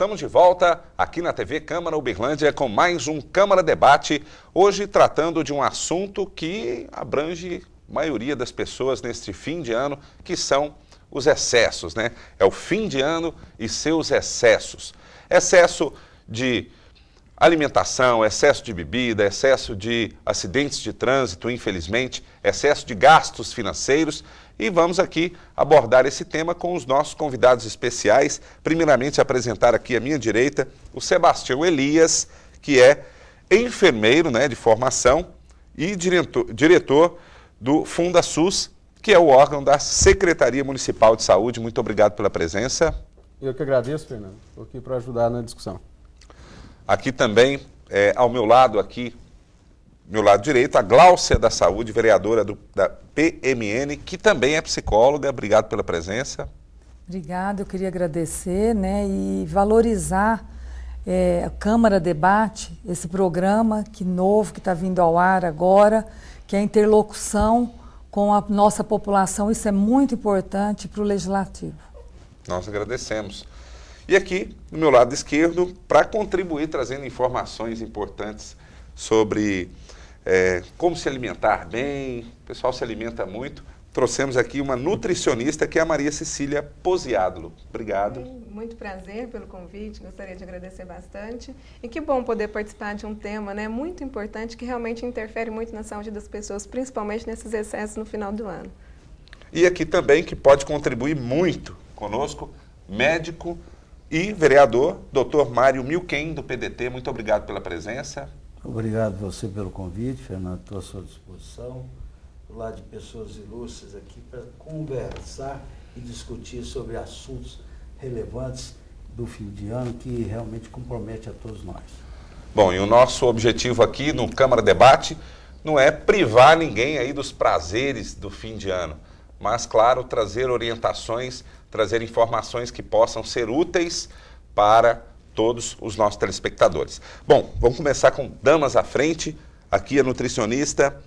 estamos de volta aqui na TV Câmara Uberlândia com mais um Câmara Debate, hoje tratando de um assunto que abrange a maioria das pessoas neste fim de ano, que são os excessos, né? É o fim de ano e seus excessos. Excesso de alimentação, excesso de bebida, excesso de acidentes de trânsito, infelizmente, excesso de gastos financeiros. E vamos aqui abordar esse tema com os nossos convidados especiais. Primeiramente, apresentar aqui à minha direita o Sebastião Elias, que é enfermeiro, né, de formação e diretor do FundaSUS, que é o órgão da Secretaria Municipal de Saúde. Muito obrigado pela presença. Eu que agradeço, Fernando. Estou aqui para ajudar na discussão. Aqui também, ao meu lado direito, a Gláucia da Saúde, vereadora da PMN, que também é psicóloga. Obrigado pela presença. Obrigada, eu queria agradecer, né, e valorizar a Câmara Debate, esse programa novo que está vindo ao ar agora, que é a interlocução com a nossa população. Isso é muito importante para o Legislativo. Nós agradecemos. E aqui, do meu lado esquerdo, para contribuir, trazendo informações importantes sobre como se alimentar bem, o pessoal se alimenta muito, trouxemos aqui uma nutricionista, que é a Maria Cecília Posiádolo. Obrigado. Muito prazer pelo convite, gostaria de agradecer bastante. E que bom poder participar de um tema, né, muito importante, que realmente interfere muito na saúde das pessoas, principalmente nesses excessos no final do ano. E aqui também, que pode contribuir muito conosco, médico e vereador, Dr. Mário Milquem, do PDT. Muito obrigado pela presença. Obrigado você pelo convite, Fernando, estou à sua disposição, do lado de pessoas ilustres aqui para conversar e discutir sobre assuntos relevantes do fim de ano que realmente compromete a todos nós. Bom, e o nosso objetivo aqui no Câmara Debate não é privar ninguém aí dos prazeres do fim de ano, mas, claro, trazer orientações, trazer informações que possam ser úteis para todos os nossos telespectadores. Bom, vamos começar com damas à frente. Aqui a nutricionista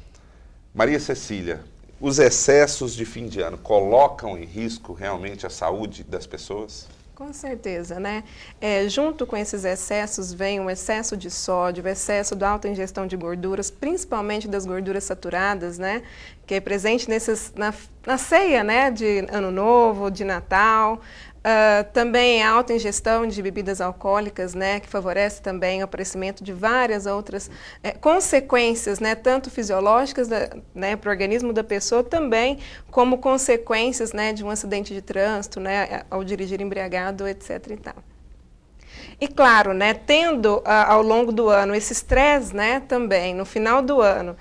Maria Cecília. Os excessos de fim de ano colocam em risco realmente a saúde das pessoas? Com certeza, né? Junto com esses excessos vem o excesso de sódio, o excesso da alta ingestão de gorduras, principalmente das gorduras saturadas, né? Que é presente na ceia, né? De Ano Novo, de Natal. Também a alta ingestão de bebidas alcoólicas, né, que favorece também o aparecimento de várias outras consequências, né, tanto fisiológicas, né, para o organismo da pessoa, também como consequências, né, de um acidente de trânsito, né, ao dirigir embriagado, etc. e tal. E claro, né, tendo ao longo do ano esse estresse, né, também no final do ano,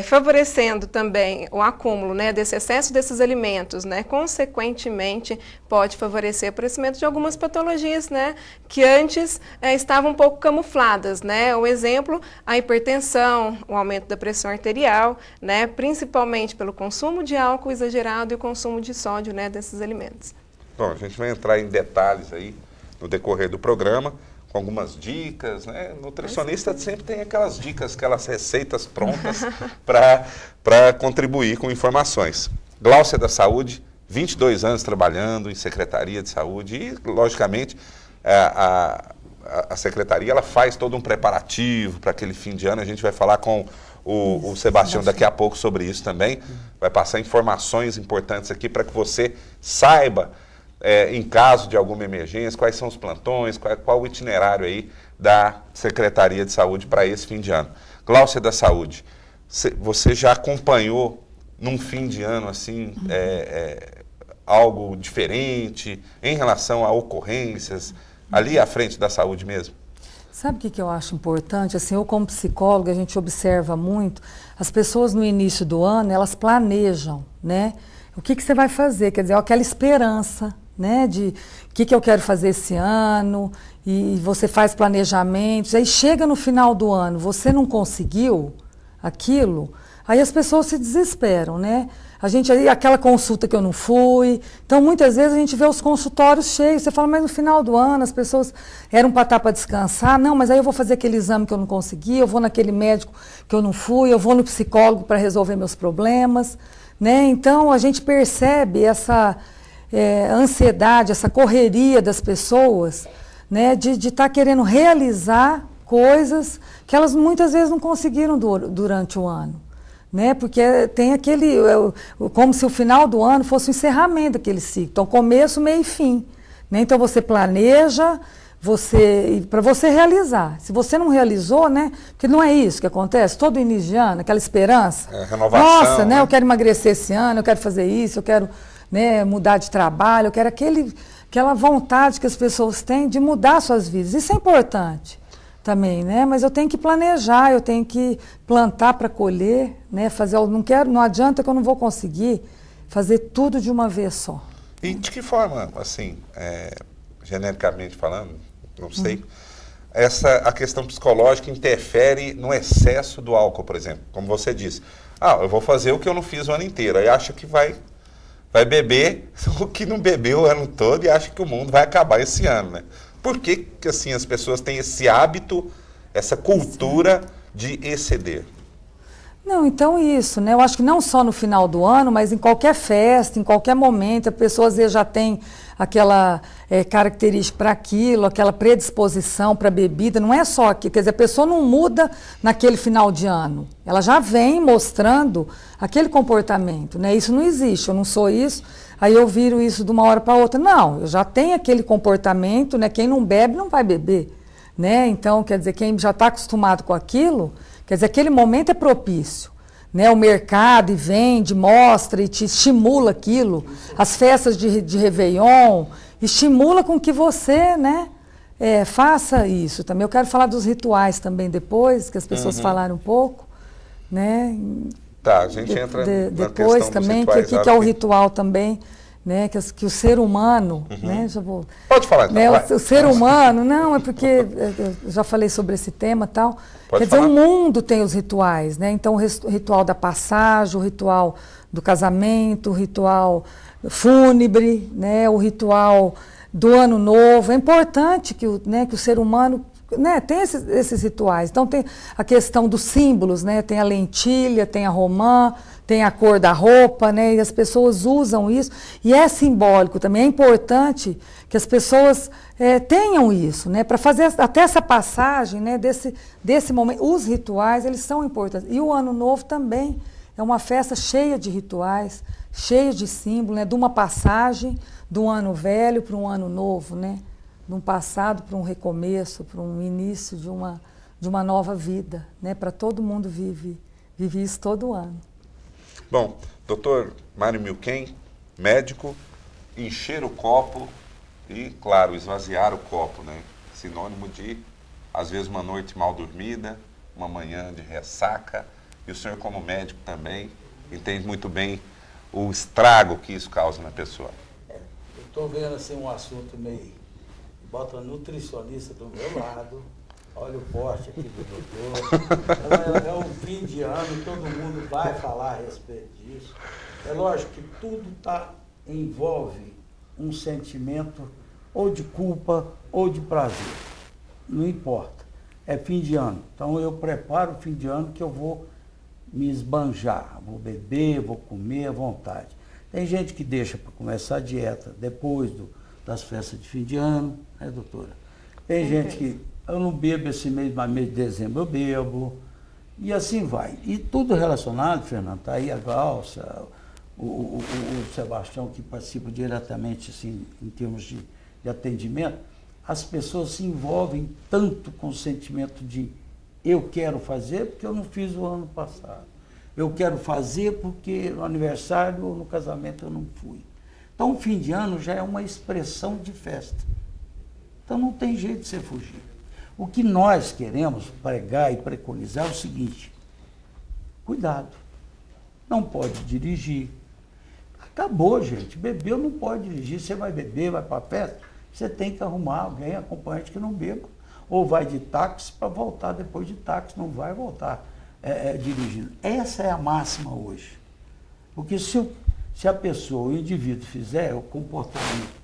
favorecendo também o acúmulo, né, desse excesso desses alimentos, né, consequentemente pode favorecer o aparecimento de algumas patologias, né, que antes estavam um pouco camufladas, né, o exemplo, a hipertensão, o aumento da pressão arterial, né, principalmente pelo consumo de álcool exagerado e o consumo de sódio, né, desses alimentos. Bom, a gente vai entrar em detalhes aí no decorrer do programa, com algumas dicas, né? Nutricionista sempre tem aquelas dicas, aquelas receitas prontas para contribuir com informações. Gláucia da Saúde, 22 anos trabalhando em Secretaria de Saúde e, logicamente, a Secretaria ela faz todo um preparativo para aquele fim de ano. A gente vai falar com o Sebastião daqui a pouco sobre isso também. Vai passar informações importantes aqui para que você saiba, em caso de alguma emergência, quais são os plantões, qual o itinerário aí da Secretaria de Saúde para esse fim de ano. Gláucia da Saúde, você já acompanhou num fim de ano assim, algo diferente em relação a ocorrências ali à frente da saúde mesmo? Sabe o que eu acho importante? Assim, eu como psicóloga, a gente observa muito, as pessoas no início do ano, elas planejam, né? O que você vai fazer? Quer dizer, aquela esperança, né, de o que eu quero fazer esse ano, e você faz planejamentos, aí chega no final do ano, você não conseguiu aquilo, aí as pessoas se desesperam, né? Aquela consulta que eu não fui, então muitas vezes a gente vê os consultórios cheios, você fala, mas no final do ano as pessoas eram para estar para descansar, não, mas aí eu vou fazer aquele exame que eu não consegui, eu vou naquele médico que eu não fui, eu vou no psicólogo para resolver meus problemas, né? Então a gente percebe essa ansiedade, essa correria das pessoas né, de estar querendo realizar coisas que elas muitas vezes não conseguiram durante o ano. Né? Porque tem aquele, como se o final do ano fosse o encerramento daquele ciclo. Então, começo, meio e fim. Né? Então, você planeja para você realizar. Se você não realizou, né? Porque não é isso que acontece, todo início de ano, aquela esperança. Renovação. Nossa, né? Eu quero emagrecer esse ano, eu quero fazer isso, eu quero, né, mudar de trabalho, eu quero aquela vontade que as pessoas têm de mudar suas vidas. Isso é importante também, né? Mas eu tenho que planejar, eu tenho que plantar para colher, né? Não adianta que eu não vou conseguir fazer tudo de uma vez só. E de que forma, assim, genericamente falando, não sei, a questão psicológica interfere no excesso do álcool, por exemplo? Como você disse, eu vou fazer o que eu não fiz o ano inteiro, aí acha que vai beber o que não bebeu o ano todo e acha que o mundo vai acabar esse ano, né? Por que assim, as pessoas têm esse hábito, essa cultura de exceder? Não, então isso, né? Eu acho que não só no final do ano, mas em qualquer festa, em qualquer momento, a pessoa às vezes já tem aquela característica para aquilo, aquela predisposição para bebida, não é só aqui, quer dizer, a pessoa não muda naquele final de ano, ela já vem mostrando aquele comportamento, né? Isso não existe, eu não sou isso, aí eu viro isso de uma hora para outra, não, eu já tenho aquele comportamento, né? Quem não bebe não vai beber, né? Então, quer dizer, quem já está acostumado com aquilo, quer dizer, aquele momento é propício, né? O mercado e vende, mostra e te estimula aquilo, as festas de Réveillon, estimula com que você, né, faça isso também. Eu quero falar dos rituais também depois, que as pessoas falaram um pouco, né? Tá, a gente entra na depois questão também, dos rituais, que é o ritual também, né, que o ser humano, né, Pode falar, então, né, vai. o ser humano, não, é porque eu já falei sobre esse tema e tal. Pode Quer dizer, falar. o mundo tem os rituais, né? Então, o ritual da passagem, o ritual do casamento, o ritual fúnebre, né, o ritual do ano novo. É importante que o ser humano, né, tem esses rituais. Então, tem a questão dos símbolos, né? Tem a lentilha, tem a romã, tem a cor da roupa, né? E as pessoas usam isso. E é simbólico também. É importante que as pessoas tenham isso, né? Para fazer até essa passagem, né? Desse momento. Os rituais, eles são importantes. E o Ano Novo também é uma festa cheia de rituais, cheia de símbolos, né? De uma passagem do ano velho para um ano novo, né? De um passado para um recomeço, para um início de uma nova vida, né? Para todo mundo vive isso todo ano. Bom, doutor Mário Milquem, médico, encher o copo e, claro, esvaziar o copo, né? Sinônimo de, às vezes, uma noite mal dormida, uma manhã de ressaca. E o senhor, como médico também, entende muito bem o estrago que isso causa na pessoa. Eu estou vendo assim um assunto meio... Bota nutricionista do meu lado, olha o poste aqui do doutor. É um fim de ano, todo mundo vai falar a respeito disso. É lógico que tudo envolve um sentimento ou de culpa ou de prazer. Não importa. É fim de ano. Então eu preparo o fim de ano que eu vou me esbanjar. Vou beber, vou comer à vontade. Tem gente que deixa para começar a dieta depois das festas de fim de ano, né, doutora? Tem gente que eu não bebo esse mês, mas mês de dezembro eu bebo, e assim vai. E tudo relacionado, Fernando, tá aí a Galça, o Sebastião, que participa diretamente, assim, em termos de atendimento, as pessoas se envolvem tanto com o sentimento de eu quero fazer porque eu não fiz o ano passado. Eu quero fazer porque no aniversário ou no casamento eu não fui. Então, o fim de ano já é uma expressão de festa. Então, não tem jeito de você fugir. O que nós queremos pregar e preconizar é o seguinte: cuidado, não pode dirigir. Acabou, gente. Bebeu não pode dirigir. Você vai beber, vai para a festa, você tem que arrumar alguém, acompanhante que não beba. Ou vai de táxi para voltar depois de táxi, não vai voltar dirigindo. Essa é a máxima hoje. Porque se a pessoa, o indivíduo, fizer o comportamento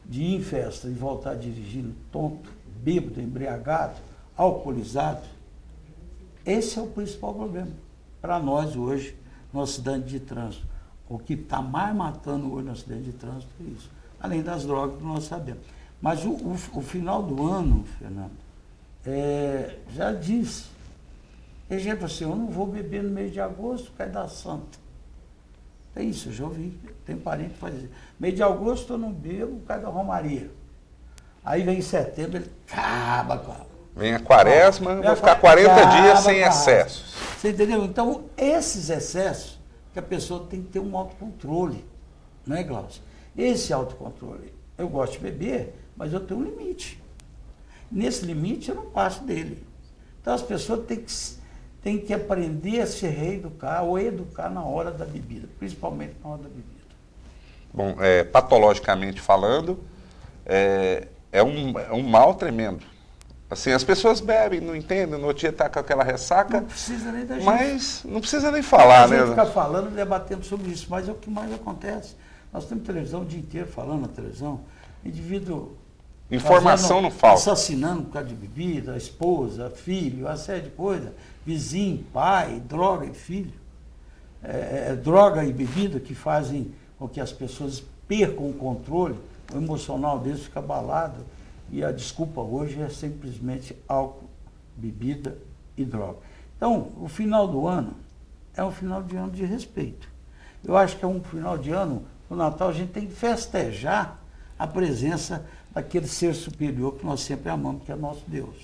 de ir em festa e voltar dirigindo tonto, bêbado, embriagado, alcoolizado, esse é o principal problema para nós hoje no acidente de trânsito. O que está mais matando hoje no acidente de trânsito é isso, além das drogas que nós sabemos. Mas o final do ano, Fernando, já disse. Tem gente assim, eu não vou beber no mês de agosto, cai da santa. É isso, eu já ouvi. Tem parente que faz isso. Mês de agosto eu não bebo, cai da romaria. Aí vem em setembro, ele acaba com a... Vem a quaresma, vou ficar 40 dias sem excessos. Você entendeu? Então, esses excessos que a pessoa tem que ter um autocontrole. Não é, Glaucio? Esse autocontrole, eu gosto de beber, mas eu tenho um limite. Nesse limite, eu não passo dele. Então, as pessoas têm que aprender a se reeducar ou educar na hora da bebida, principalmente na hora da bebida. Bom, patologicamente falando, é um mal tremendo. Assim, as pessoas bebem, não entendem, no outro dia está com aquela ressaca. Não precisa nem da gente. Mas não precisa nem falar, né? A gente fica falando, debatendo sobre isso, mas é o que mais acontece. Nós temos televisão o dia inteiro falando na televisão, indivíduo... Informação não falta. Assassinando por causa de bebida, esposa, filho, uma série de coisas. Vizinho, pai, droga e filho. Droga e bebida que fazem com que as pessoas percam o controle, o emocional deles fica abalado. E a desculpa hoje é simplesmente álcool, bebida e droga. Então, o final do ano é um final de ano de respeito. Eu acho que é um final de ano, no Natal, a gente tem que festejar a presença daquele ser superior que nós sempre amamos, que é nosso Deus,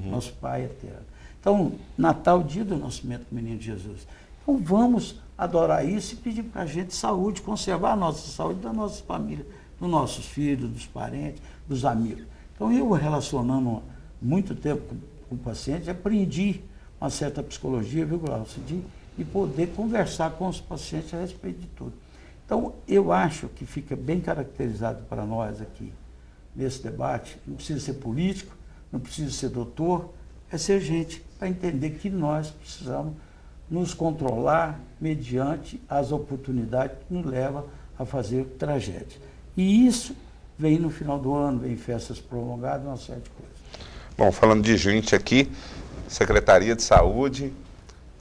nosso Pai eterno. Então, Natal, dia do nascimento do menino Jesus. Então, vamos adorar isso e pedir para a gente saúde, conservar a nossa saúde da nossa família, dos nossos filhos, dos parentes, dos amigos. Então, eu relacionando muito tempo com o paciente, aprendi uma certa psicologia, viu, Glaucio, de poder conversar com os pacientes a respeito de tudo. Então, eu acho que fica bem caracterizado para nós aqui, nesse debate, não precisa ser político, não precisa ser doutor, é ser gente para entender que nós precisamos nos controlar mediante as oportunidades que nos levam a fazer tragédias. E isso vem no final do ano, vem festas prolongadas, uma série de coisas. Bom, falando de gente aqui, Secretaria de Saúde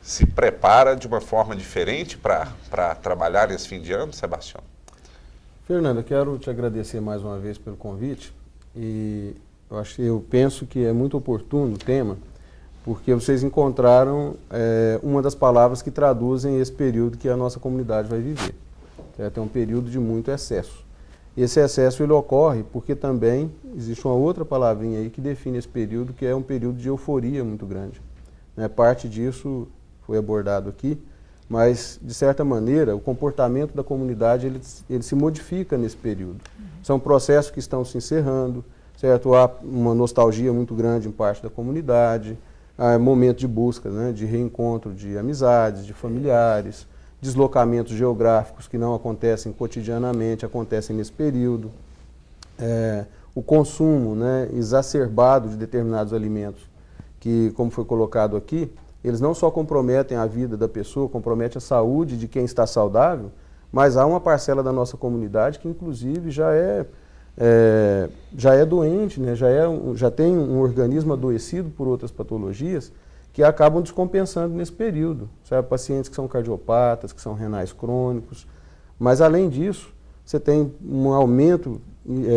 se prepara de uma forma diferente para trabalhar esse fim de ano, Sebastião? Fernando, eu quero te agradecer mais uma vez pelo convite e eu penso que é muito oportuno o tema, porque vocês encontraram uma das palavras que traduzem esse período que a nossa comunidade vai viver. É um período de muito excesso. Esse excesso ele ocorre porque também existe uma outra palavrinha aí que define esse período, que é um período de euforia muito grande. Parte disso foi abordado aqui, mas, de certa maneira, o comportamento da comunidade ele se modifica nesse período. São processos que estão se encerrando, certo? Há uma nostalgia muito grande em parte da comunidade, há momento de busca, de reencontro de amizades, de familiares, deslocamentos geográficos que não acontecem cotidianamente, acontecem nesse período. O consumo exacerbado de determinados alimentos, que, como foi colocado aqui, eles não só comprometem a vida da pessoa, comprometem a saúde de quem está saudável, mas há uma parcela da nossa comunidade que, inclusive, já é doente, já tem um organismo adoecido por outras patologias que acabam descompensando nesse período. Sabe? Pacientes que são cardiopatas, que são renais crônicos. Mas, além disso, você tem um aumento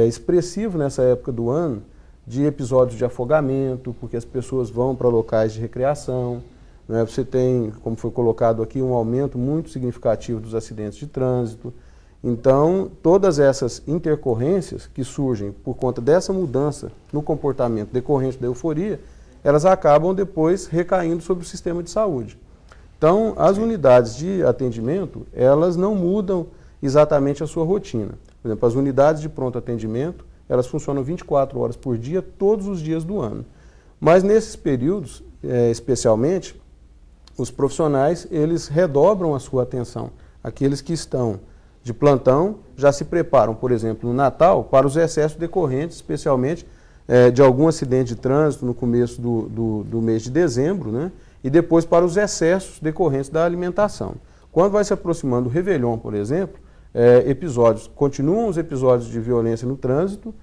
expressivo nessa época do ano de episódios de afogamento, porque as pessoas vão para locais de recreação. Você tem, como foi colocado aqui, um aumento muito significativo dos acidentes de trânsito. Então, todas essas intercorrências que surgem por conta dessa mudança no comportamento decorrente da euforia, elas acabam depois recaindo sobre o sistema de saúde. Então, as unidades de atendimento, elas não mudam exatamente a sua rotina. Por exemplo, as unidades de pronto atendimento, elas funcionam 24 horas por dia, todos os dias do ano. Mas nesses períodos, especialmente, os profissionais, eles redobram a sua atenção. Aqueles que estão de plantão já se preparam, por exemplo, no Natal, para os excessos decorrentes, especialmente de algum acidente de trânsito no começo do mês de dezembro, e depois para os excessos decorrentes da alimentação. Quando vai se aproximando do Réveillon, por exemplo, continuam os episódios de violência no trânsito,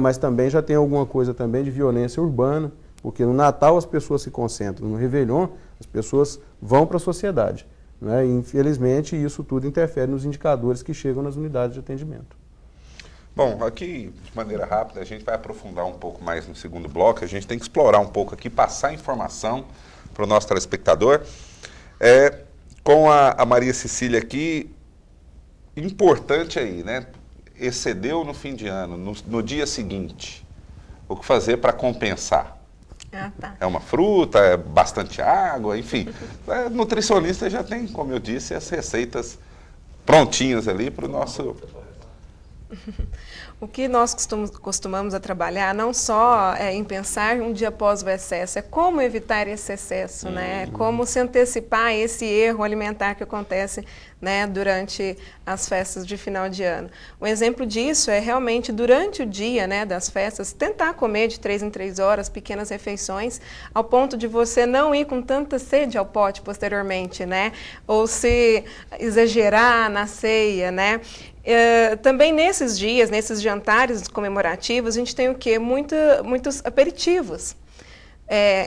mas também já tem alguma coisa também de violência urbana, porque no Natal as pessoas se concentram, no Réveillon as pessoas vão para a sociedade. E, infelizmente, isso tudo interfere nos indicadores que chegam nas unidades de atendimento. Bom, aqui, de maneira rápida, a gente vai aprofundar um pouco mais no segundo bloco. A gente tem que explorar um pouco aqui, passar informação para o nosso telespectador. Com a Maria Cecília aqui, importante aí, né? Excedeu no fim de ano, no dia seguinte, o que fazer para compensar? Tá. É uma fruta, é bastante água, enfim. Nutricionista já tem, como eu disse, as receitas prontinhas ali para o nosso... O que nós costumamos a trabalhar não só em pensar um dia após o excesso, é como evitar esse excesso, né? Como se antecipar a esse erro alimentar que acontece, né, durante as festas de final de ano. Um exemplo disso é realmente durante o dia, né, das festas, tentar comer de 3 em 3 horas, pequenas refeições, ao ponto de você não ir com tanta sede ao pote posteriormente, né? Ou se exagerar na ceia, né? Também nesses dias, nesses jantares comemorativos, a gente tem o quê? Muitos aperitivos.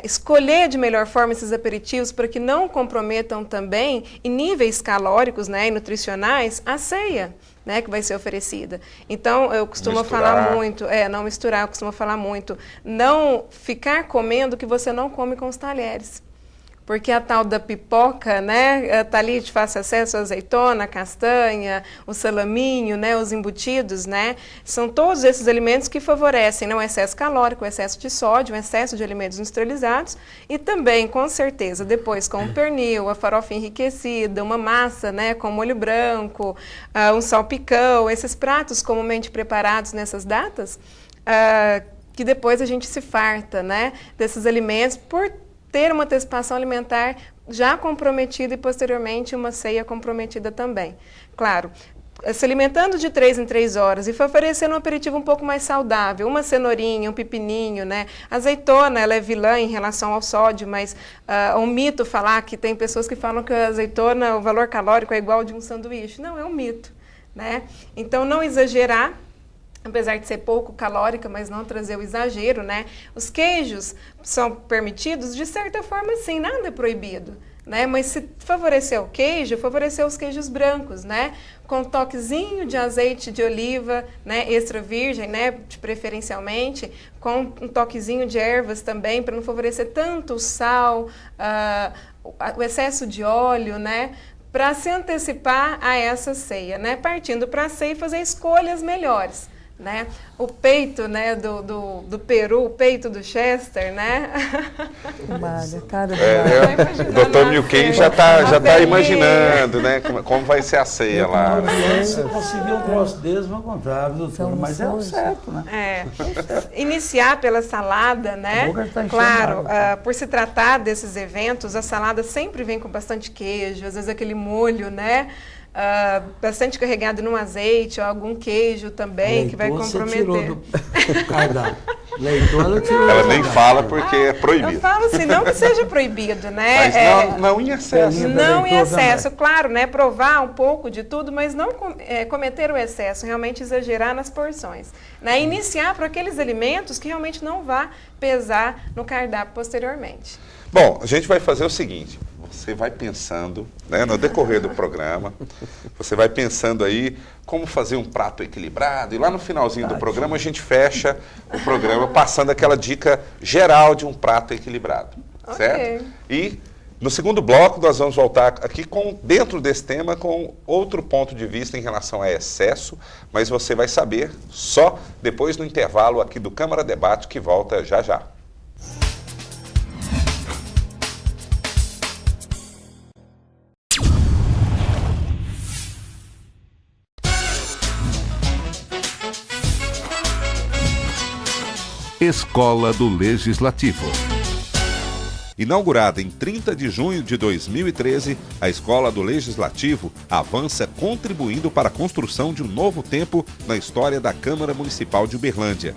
Escolher de melhor forma esses aperitivos para que não comprometam também em níveis calóricos, né, e nutricionais a ceia, né, que vai ser oferecida. Então, eu costumo falar muito, não misturar, eu costumo falar muito, não ficar comendo o que você não come com os talheres. Porque a tal da pipoca, né, tá ali de fácil acesso, a azeitona, a castanha, o salaminho, né, os embutidos, né, são todos esses alimentos que favorecem, né, o excesso calórico, o excesso de sódio, o excesso de alimentos industrializados e também, com certeza, depois com o pernil, a farofa enriquecida, uma massa, né, com molho branco, um salpicão, esses pratos comumente preparados nessas datas, que depois a gente se farta, né, desses alimentos por ter uma antecipação alimentar já comprometida e, posteriormente, uma ceia comprometida também. Claro, se alimentando de 3 em 3 horas e favorecendo um aperitivo um pouco mais saudável, uma cenourinha, um pepininho, né? A azeitona, ela é vilã em relação ao sódio, mas é um mito falar que tem pessoas que falam que a azeitona, o valor calórico é igual ao de um sanduíche. Não, é um mito, né? Então, não exagerar, apesar de ser pouco calórica, mas não trazer o exagero, né? Os queijos são permitidos, de certa forma, sim, nada é proibido, né? Mas se favorecer o queijo, favorecer os queijos brancos, né? Com um toquezinho de azeite de oliva, né? Extra virgem, né? Preferencialmente, com um toquezinho de ervas também, para não favorecer tanto o sal, o excesso de óleo, né? Para se antecipar a essa ceia, né? Partindo para a ceia e fazer escolhas melhores. Né? O peito, né, do peru, o peito do Chester, né? O Dr. Milken já tá imaginando, né, como vai ser a ceia lá. Se conseguir um troço deles, vão contar, doutor, mas é o certo, né? Iniciar pela salada, né? Claro, por se tratar desses eventos, a salada sempre vem com bastante queijo, às vezes aquele molho, né? Bastante carregado num azeite ou algum queijo também, que vai comprometer. Você tirou do cardápio. Ela nem fala porque é proibido. Eu falo assim, não que seja proibido, né? Mas não em excesso. Não em excesso, claro, né? Provar um pouco de tudo, mas não cometer o excesso, realmente exagerar nas porções. Né? Iniciar para aqueles alimentos que realmente não vá pesar no cardápio posteriormente. Bom, a gente vai fazer o seguinte, você vai pensando, né, no decorrer do programa, você vai pensando aí como fazer um prato equilibrado, e lá no finalzinho do programa a gente fecha o programa passando aquela dica geral de um prato equilibrado, certo? E no segundo bloco nós vamos voltar aqui dentro desse tema com outro ponto de vista em relação a excesso, mas você vai saber só depois do intervalo aqui do Câmara Debate, que volta já já. Escola do Legislativo. Inaugurada em 30 de junho de 2013, a Escola do Legislativo avança contribuindo para a construção de um novo tempo na história da Câmara Municipal de Uberlândia.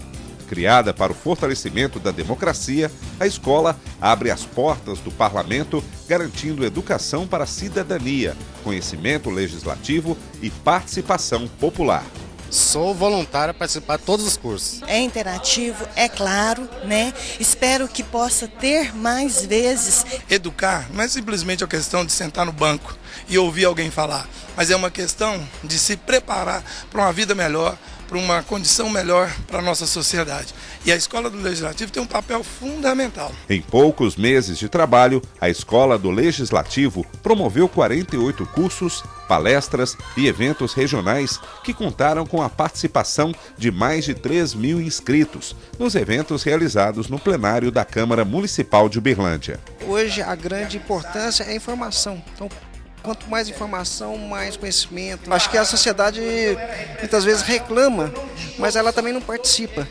Criada para o fortalecimento da democracia, a escola abre as portas do parlamento, garantindo educação para a cidadania, conhecimento legislativo e participação popular. Sou voluntário para participar de todos os cursos. É interativo, é claro, né? Espero que possa ter mais vezes. Educar não é simplesmente a questão de sentar no banco e ouvir alguém falar, mas é uma questão de se preparar para uma vida melhor, para uma condição melhor para a nossa sociedade. E a Escola do Legislativo tem um papel fundamental. Em poucos meses de trabalho, a Escola do Legislativo promoveu 48 cursos, palestras e eventos regionais que contaram com a participação de mais de 3.000 inscritos nos eventos realizados no plenário da Câmara Municipal de Uberlândia. Hoje a grande importância é a informação. Então, quanto mais informação, mais conhecimento. Acho que a sociedade muitas vezes reclama, mas ela também não participa.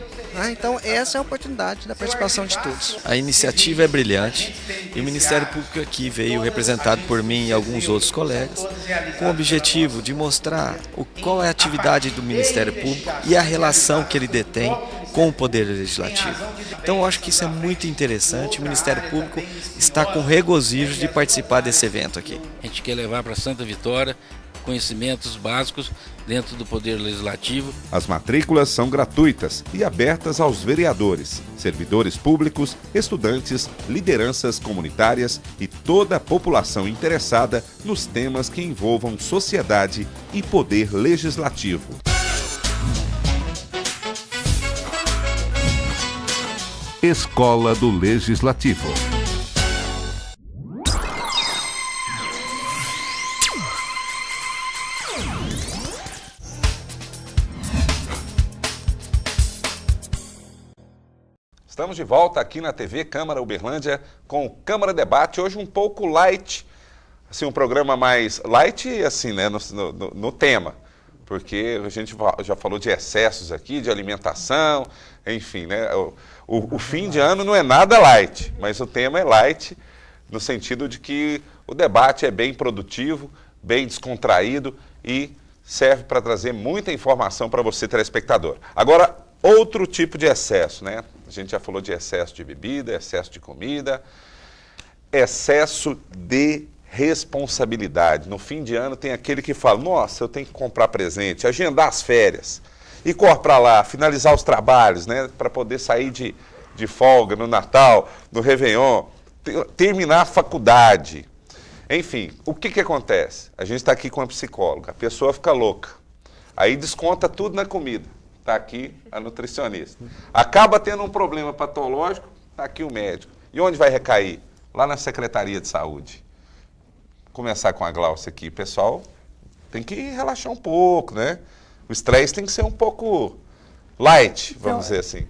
Então essa é a oportunidade da participação de todos. A iniciativa é brilhante e o Ministério Público aqui veio representado por mim e alguns outros colegas com o objetivo de mostrar qual é a atividade do Ministério Público e a relação que ele detém com o Poder Legislativo. Então eu acho que isso é muito interessante, o Ministério Público está com regozijo de participar desse evento aqui. A gente quer levar para Santa Vitória conhecimentos básicos dentro do Poder Legislativo. As matrículas são gratuitas e abertas aos vereadores, servidores públicos, estudantes, lideranças comunitárias e toda a população interessada nos temas que envolvam sociedade e poder legislativo. Escola do Legislativo. Estamos de volta aqui na TV Câmara Uberlândia com o Câmara Debate, hoje um pouco light, assim, um programa mais light assim, né, no tema, porque a gente já falou de excessos aqui, de alimentação, enfim, né, o fim de ano não é nada light, mas o tema é light no sentido de que o debate é bem produtivo, bem descontraído e serve para trazer muita informação para você, telespectador. Agora, outro tipo de excesso, né? A gente já falou de excesso de bebida, excesso de comida, excesso de responsabilidade. No fim de ano tem aquele que fala, nossa, eu tenho que comprar presente, agendar as férias, e corre para lá, finalizar os trabalhos, né? Para poder sair de folga no Natal, no Réveillon, terminar a faculdade. Enfim, o que acontece? A gente está aqui com a psicóloga, a pessoa fica louca, aí desconta tudo na comida. Está aqui a nutricionista. Acaba tendo um problema patológico, está aqui o médico. E onde vai recair? Lá na Secretaria de Saúde. Vou começar com a Glaucia aqui. Pessoal, tem que relaxar um pouco, né? O estresse tem que ser um pouco light, vamos dizer assim.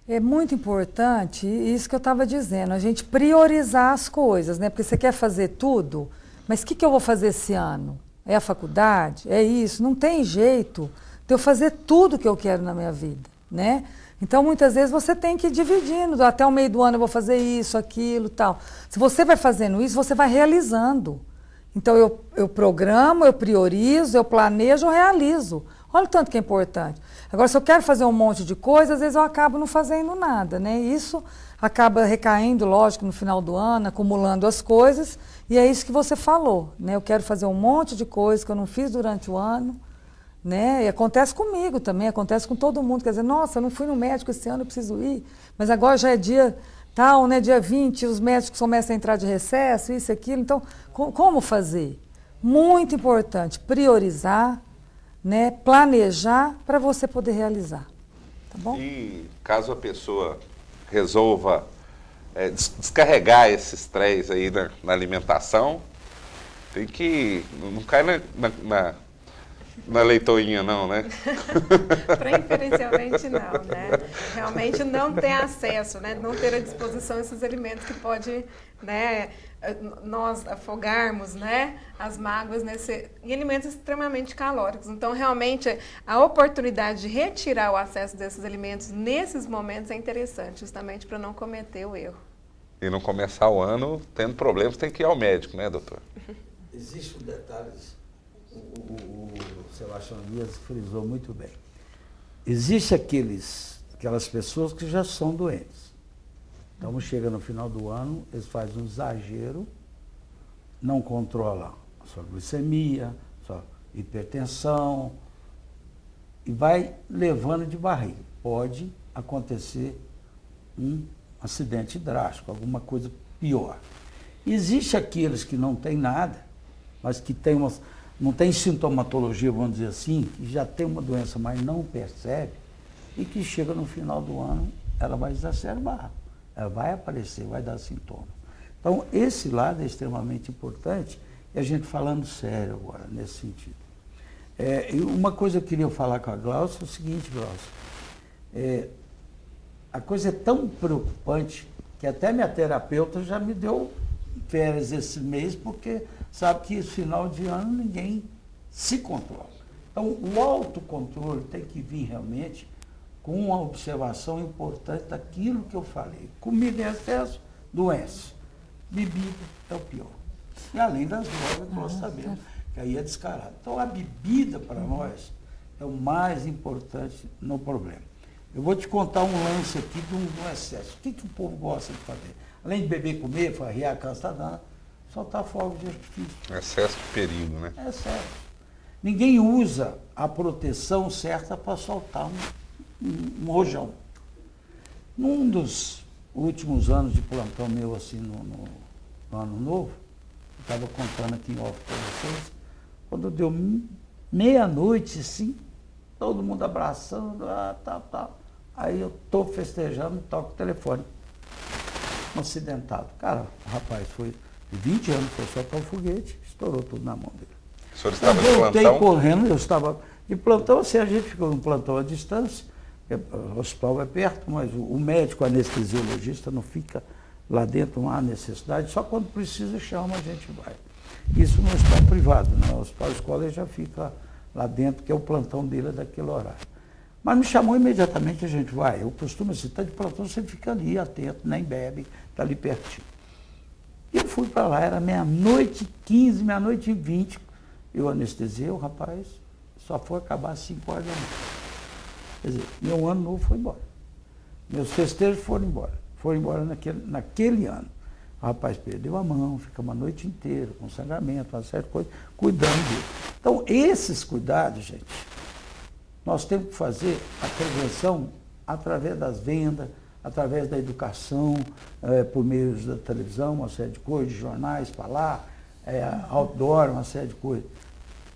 É muito importante, isso que eu estava dizendo, a gente priorizar as coisas, né? Porque você quer fazer tudo, mas o que eu vou fazer esse ano? É a faculdade? É isso? Não tem jeito de eu fazer tudo que eu quero na minha vida, né? Então, muitas vezes, você tem que ir dividindo. Até o meio do ano eu vou fazer isso, aquilo, tal. Se você vai fazendo isso, você vai realizando. Então, eu programo, eu priorizo, eu planejo, eu realizo. Olha o tanto que é importante. Agora, se eu quero fazer um monte de coisa, às vezes eu acabo não fazendo nada, né? Isso acaba recaindo, lógico, no final do ano, acumulando as coisas. E é isso que você falou, né? Eu quero fazer um monte de coisa que eu não fiz durante o ano, né? E acontece comigo também, acontece com todo mundo. Quer dizer, nossa, eu não fui no médico esse ano, eu preciso ir, mas agora já é dia tal, né? Dia 20, os médicos começam a entrar de recesso, isso e aquilo. Então, como fazer? Muito importante, priorizar, né? Planejar para você poder realizar. Tá bom? E caso a pessoa resolva descarregar esse estresse aí na alimentação, tem que não cair na leitoinha não, né? Preferencialmente não, né? Realmente não ter acesso, né? Não ter à disposição esses alimentos que pode, né? Nós afogarmos, né? As mágoas em alimentos extremamente calóricos. Então, realmente, a oportunidade de retirar o acesso desses alimentos nesses momentos é interessante, justamente para não cometer o erro. E não começar o ano tendo problemas, tem que ir ao médico, né, doutor? Existe um detalhe, o Sebastião Dias frisou muito bem. Existem aquelas pessoas que já são doentes. Então, chega no final do ano, eles fazem um exagero, não controlam a sua glicemia, a sua hipertensão, e vai levando de barriga. Pode acontecer um acidente drástico, alguma coisa pior. Existe aqueles que não têm nada, mas que têm não tem sintomatologia, vamos dizer assim, que já tem uma doença, mas não percebe, e que chega no final do ano, ela vai exacerbar, ela vai aparecer, vai dar sintoma. Então, esse lado é extremamente importante, e a gente falando sério agora, nesse sentido. E uma coisa que eu queria falar com a Glaucia é o seguinte, Glaucia, a coisa é tão preocupante que até minha terapeuta já me deu férias esse mês, porque sabe que esse final de ano ninguém se controla. Então, o autocontrole tem que vir realmente com uma observação importante daquilo que eu falei. Comida em excesso, doença. Bebida é o pior. E além das drogas, nós sabemos que aí é descarado. Então, a bebida para nós é o mais importante no problema. Eu vou te contar um lance aqui de um excesso. O que o povo gosta de fazer? Além de beber, comer, farrear, cansar, soltar fogo de artifício. Excesso de perigo, né? É certo. Ninguém usa a proteção certa para soltar um rojão. Num dos últimos anos de plantão meu, assim, no Ano Novo, eu estava contando aqui em off para vocês, quando deu meia-noite, assim, todo mundo abraçando, tal. Aí eu estou festejando, toco o telefone. Um acidentado. Cara, o rapaz foi de 20 anos, foi soltar o foguete, estourou tudo na mão dele. O senhor estava de plantão? Eu voltei correndo, eu estava de plantão, assim, a gente ficou no plantão à distância, o hospital é perto, mas o médico anestesiologista não fica lá dentro, não há necessidade, só quando precisa chama, a gente vai. Isso no hospital privado, né? O hospital escola ele já fica lá dentro, que é o plantão dele daquele horário. Mas me chamou imediatamente, a gente vai. Eu costumo, se está de plantão, você fica ali atento, nem bebe, está ali pertinho. E eu fui para lá, era 00:15, 00:20, eu anestesiei o rapaz, só foi acabar às 5 horas da noite. Quer dizer, meu ano novo foi embora. Meus festejos foram embora naquele ano. O rapaz perdeu a mão, fica uma noite inteira com sangramento, uma série de coisas, cuidando dele. Então, esses cuidados, gente, nós temos que fazer a prevenção através das vendas, através da educação, por meio da televisão, uma série de coisas, de jornais para lá, outdoor, uma série de coisas.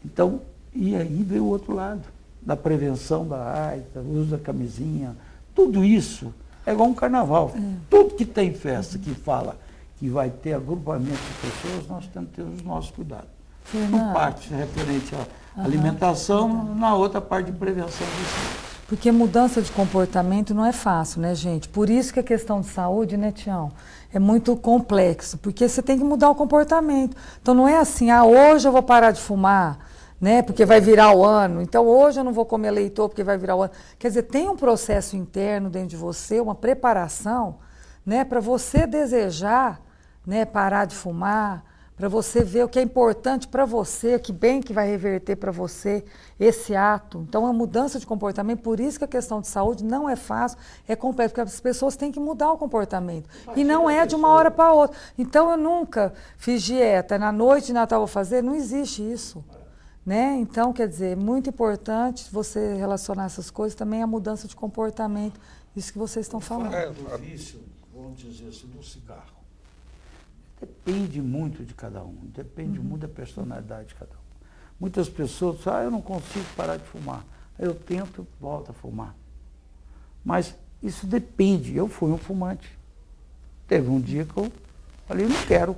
Então, e aí veio o outro lado, da prevenção da AIDS, do uso da camisinha, tudo isso é igual um carnaval. Tudo que tem festa que fala que vai ter agrupamento de pessoas, nós temos que ter os nossos cuidados. Uma parte referente à alimentação, na outra parte de prevenção disso. Porque mudança de comportamento não é fácil, né, gente? Por isso que a questão de saúde, né, Tião, é muito complexo, porque você tem que mudar o comportamento. Então não é assim, hoje eu vou parar de fumar, né, porque vai virar o ano, então hoje eu não vou comer leitão porque vai virar o ano. Quer dizer, tem um processo interno dentro de você, uma preparação, né, para você desejar, né, parar de fumar, para você ver o que é importante para você, que bem que vai reverter para você esse ato. Então, a mudança de comportamento, por isso que a questão de saúde não é fácil, é complexo, porque as pessoas têm que mudar o comportamento. E não é de uma hora para outra. Então, eu nunca fiz dieta, na noite de Natal eu vou fazer, não existe isso. Né? Então, quer dizer, é muito importante você relacionar essas coisas também à mudança de comportamento, isso que vocês estão falando. O vício, vamos dizer assim, do cigarro. Depende muito de cada um, depende muito da personalidade de cada um. Muitas pessoas dizem, eu não consigo parar de fumar. Aí eu tento, volto a fumar. Mas isso depende. Eu fui um fumante. Teve um dia que eu falei, não quero,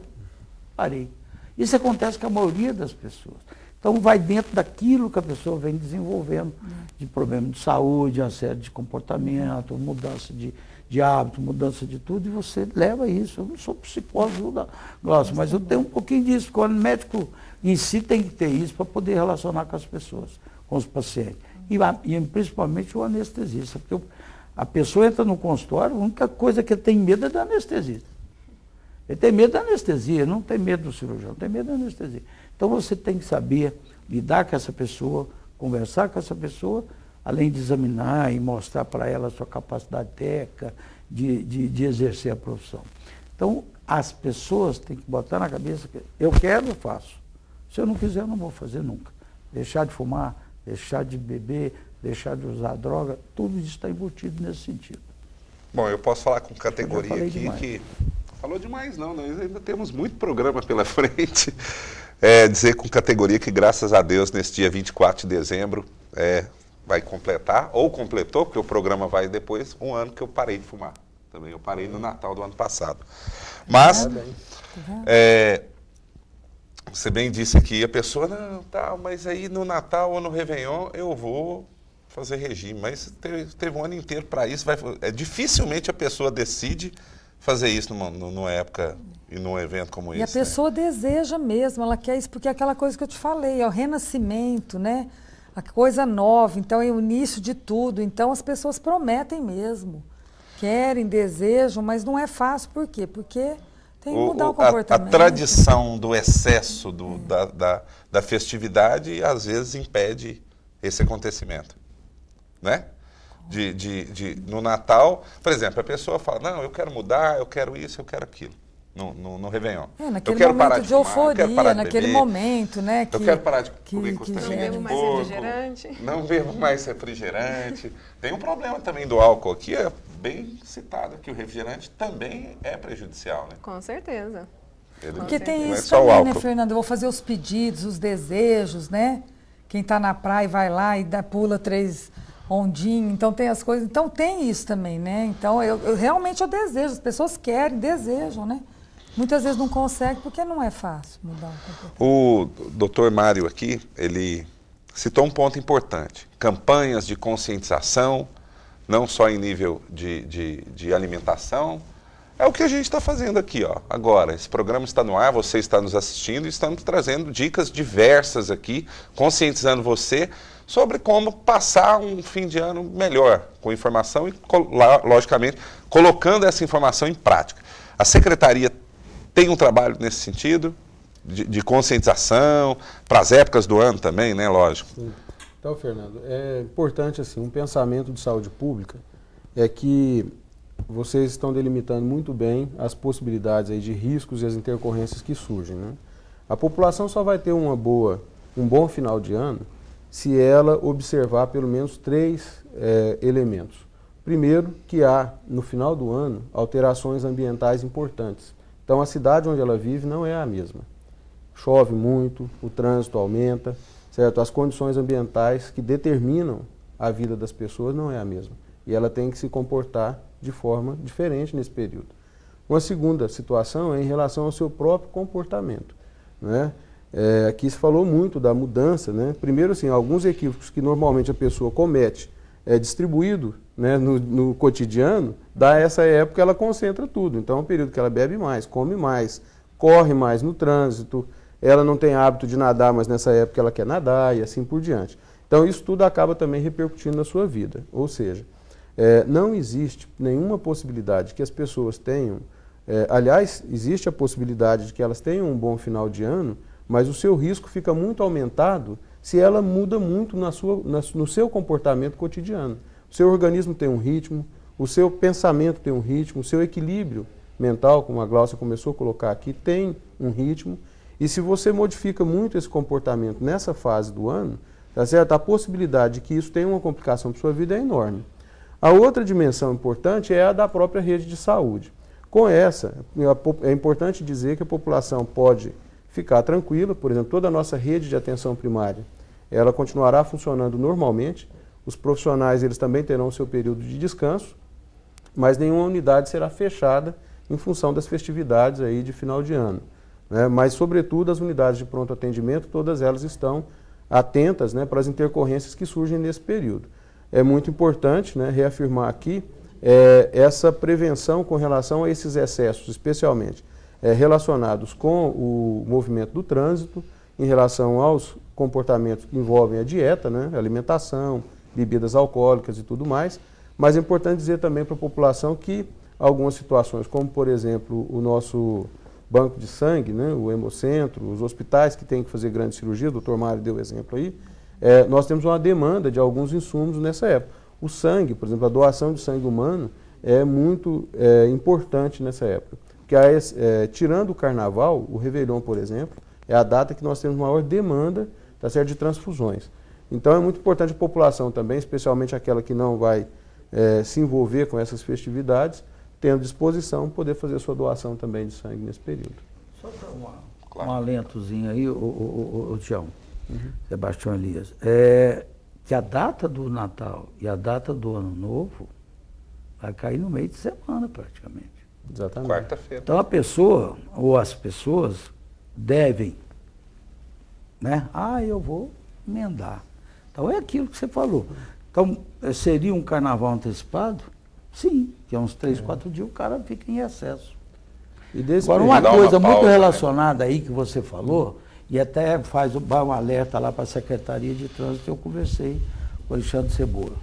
parei. Isso acontece com a maioria das pessoas. Então vai dentro daquilo que a pessoa vem desenvolvendo, de problema de saúde, uma série de comportamento, mudança de hábito, mudança de tudo, e você leva isso. Eu não sou psicólogo, mas eu tenho um pouquinho disso, porque o médico em si tem que ter isso para poder relacionar com as pessoas, com os pacientes. E principalmente o anestesista, porque a pessoa entra no consultório, a única coisa que ele tem medo é da anestesista. Ele tem medo da anestesia, não tem medo do cirurgião, tem medo da anestesia. Então você tem que saber lidar com essa pessoa, conversar com essa pessoa, além de examinar e mostrar para ela a sua capacidade técnica de exercer a profissão. Então, as pessoas têm que botar na cabeça que eu quero, eu faço. Se eu não quiser, eu não vou fazer nunca. Deixar de fumar, deixar de beber, deixar de usar droga, tudo isso está embutido nesse sentido. Bom, eu posso falar com categoria aqui demais. Que... Falou demais não, nós ainda temos muito programa pela frente. dizer com categoria que, graças a Deus, nesse dia 24 de dezembro, vai completar, ou completou, porque o programa vai depois, um ano que eu parei de fumar. Também eu parei no Natal do ano passado. Mas, você bem disse aqui, a pessoa, não, tá, mas aí no Natal ou no Réveillon eu vou fazer regime. Mas teve um ano inteiro para isso. Dificilmente a pessoa decide fazer isso numa época e num evento como esse. E a pessoa deseja mesmo, ela quer isso, porque é aquela coisa que eu te falei, é o renascimento, né? A coisa nova, então é o início de tudo. Então as pessoas prometem mesmo, querem, desejam, mas não é fácil. Por quê? Porque tem que mudar o comportamento. A tradição do excesso da festividade às vezes impede esse acontecimento, né? No Natal, por exemplo, a pessoa fala, não, eu quero mudar, eu quero isso, eu quero aquilo. No Réveillon. Naquele momento de euforia, naquele momento, né? Eu quero parar de comer costelinha de porco. Não bebo mais refrigerante. Não bebo mais refrigerante. Tem um problema também do álcool aqui, é bem citado, que o refrigerante também é prejudicial, né? Com certeza. Porque tem isso também, né, Fernando? Eu vou fazer os pedidos, os desejos, né? Quem está na praia vai lá e pula 3 ondinhos, então tem as coisas. Então tem isso também, né? Então eu realmente desejo, as pessoas querem, desejam, né? Muitas vezes não consegue porque não é fácil mudar o comportamento. O doutor Mário aqui, ele citou um ponto importante. Campanhas de conscientização, não só em nível de alimentação. É o que a gente está fazendo aqui, ó. Agora, esse programa está no ar, você está nos assistindo e estamos trazendo dicas diversas aqui, conscientizando você sobre como passar um fim de ano melhor, com informação e, logicamente, colocando essa informação em prática. A Secretaria tem um trabalho nesse sentido, de conscientização, para as épocas do ano também, né, lógico. Sim. Então, Fernando, é importante, assim, um pensamento de saúde pública é que vocês estão delimitando muito bem as possibilidades aí de riscos e as intercorrências que surgem, né? A população só vai ter um bom final de ano se ela observar pelo menos 3 elementos. Primeiro, que há, no final do ano, alterações ambientais importantes. Então, a cidade onde ela vive não é a mesma. Chove muito, o trânsito aumenta, certo? As condições ambientais que determinam a vida das pessoas não é a mesma. E ela tem que se comportar de forma diferente nesse período. Uma segunda situação é em relação ao seu próprio comportamento, né? Aqui se falou muito da mudança, né? Primeiro, assim, alguns equívocos que normalmente a pessoa comete distribuído, né, no cotidiano, essa época ela concentra tudo. Então é um período que ela bebe mais, come mais, corre mais no trânsito, ela não tem hábito de nadar, mas nessa época ela quer nadar e assim por diante. Então isso tudo acaba também repercutindo na sua vida. Ou seja, não existe nenhuma possibilidade que as pessoas tenham, aliás, existe a possibilidade de que elas tenham um bom final de ano, mas o seu risco fica muito aumentado se ela muda muito no seu comportamento cotidiano. O seu organismo tem um ritmo, o seu pensamento tem um ritmo, o seu equilíbrio mental, como a Glaucia começou a colocar aqui, tem um ritmo. E se você modifica muito esse comportamento nessa fase do ano, tá certo? A possibilidade de que isso tenha uma complicação para a sua vida é enorme. A outra dimensão importante é a da própria rede de saúde. Com essa, é importante dizer que a população pode ficar tranquila, por exemplo, toda a nossa rede de atenção primária, ela continuará funcionando normalmente, os profissionais eles também terão o seu período de descanso, mas nenhuma unidade será fechada em função das festividades aí de final de ano, né? Mas, sobretudo, as unidades de pronto atendimento, todas elas estão atentas, né, para as intercorrências que surgem nesse período. É muito importante, né, reafirmar aqui essa prevenção com relação a esses excessos, especialmente relacionados com o movimento do trânsito, em relação aos comportamentos que envolvem a dieta, né, alimentação, bebidas alcoólicas e tudo mais, mas é importante dizer também para a população que algumas situações, como por exemplo o nosso banco de sangue, né, o hemocentro, os hospitais que têm que fazer grandes cirurgias, o Dr. Mário deu exemplo aí, nós temos uma demanda de alguns insumos nessa época. O sangue, por exemplo, a doação de sangue humano é muito importante nessa época. Porque tirando o carnaval, o Réveillon, por exemplo, é a data que nós temos maior demanda, tá certo, de transfusões. Então é muito importante a população também, especialmente aquela que não vai se envolver com essas festividades, tendo disposição, poder fazer sua doação também de sangue nesse período. Só para uma Claro. Um alentozinho aí, o Tião, Sebastião Elias. Que a data do Natal e a data do Ano Novo vai cair no meio de semana, praticamente. Exatamente. Quarta-feira. Então a pessoa, ou as pessoas, devem, né? Eu vou emendar. Então é aquilo que você falou. Então, seria um carnaval antecipado? Sim, que é uns 3, 4 dias o cara fica em excesso. E desse Agora, uma período, coisa dá uma muito pausa, relacionada aí que você falou, e até vai um alerta lá para a Secretaria de Trânsito, eu conversei com o Alexandre Cebola.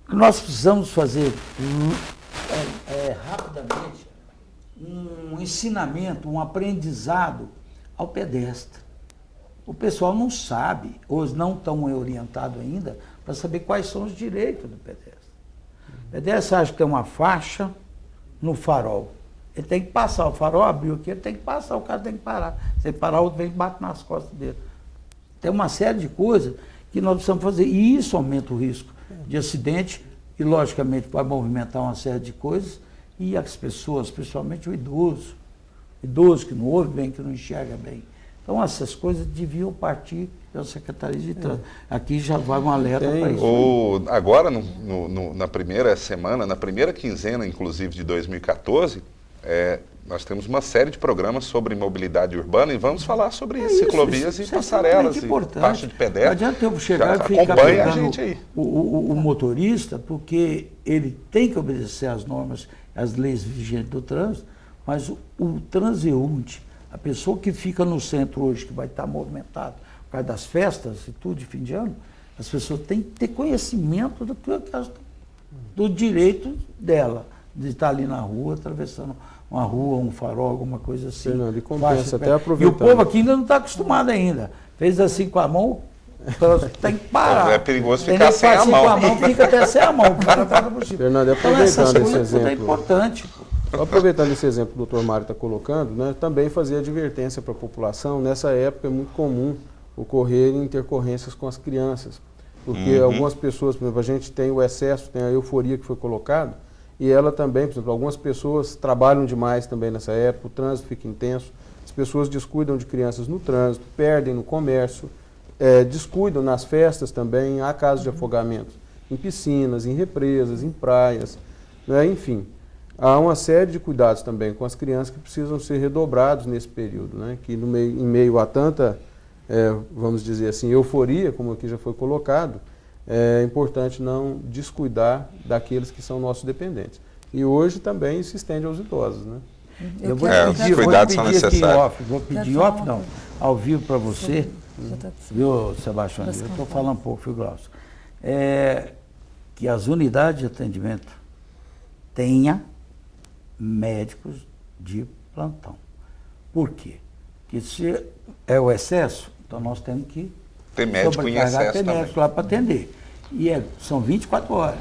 Nós precisamos fazer rapidamente um ensinamento, um aprendizado ao pedestre. O pessoal não sabe, ou não estão orientados ainda, para saber quais são os direitos do pedestre. O pedestre acha que tem uma faixa no farol. Ele tem que passar, o farol abriu aqui, ele tem que passar, o cara tem que parar. Se ele parar, o outro vem e bate nas costas dele. Tem uma série de coisas que nós precisamos fazer. E isso aumenta o risco de acidente e, logicamente, vai movimentar uma série de coisas. E as pessoas, principalmente o idoso que não ouve bem, que não enxerga bem. Então, essas coisas deviam partir da Secretaria de Trânsito. Aqui já vai um alerta para isso. Agora, na primeira semana, na primeira quinzena, inclusive, de 2014, nós temos uma série de programas sobre mobilidade urbana e vamos falar sobre ciclovias e passarelas e faixa de pedestre. Não adianta eu chegar e ficar acompanha a gente aí. O motorista, porque ele tem que obedecer às normas, às leis vigentes do trânsito, mas o transeunte, a pessoa que fica no centro hoje, que vai estar movimentado por causa das festas e tudo de fim de ano, as pessoas têm que ter conhecimento do direito dela, de estar ali na rua, atravessando uma rua, um farol, alguma coisa assim. Fernando, e compensa até aproveitando. E o povo aqui ainda não está acostumado ainda. Fez assim com a mão, tem que parar. É perigoso ficar sem a mão. Com a mão fica até sem a mão, o cara está possível. Fernando, aproveitando esse exemplo. É importante. Aproveitando esse exemplo que o doutor Mário está colocando, né, também fazer advertência para a população. Nessa época é muito comum ocorrerem intercorrências com as crianças. Porque algumas pessoas, por exemplo, a gente tem o excesso, tem a euforia que foi colocado, e ela também, por exemplo, algumas pessoas trabalham demais também nessa época, o trânsito fica intenso, as pessoas descuidam de crianças no trânsito, perdem no comércio, descuidam nas festas também, há casos de afogamento em piscinas, em represas, em praias, né? Enfim, há uma série de cuidados também com as crianças que precisam ser redobrados nesse período, né? Que em meio a tanta, vamos dizer assim, euforia, como aqui já foi colocado, é importante não descuidar daqueles que são nossos dependentes. E hoje também se estende aos idosos, né? Os cuidados são necessários. Vou pedir ao vivo para você, viu, Sebastião? Eu estou falando um pouco, viu, Glaucio? Que as unidades de atendimento tenham médicos de plantão. Por quê? Porque se é o excesso, então nós temos que ter médico em excesso ter também. médico lá para atender. E são 24 horas.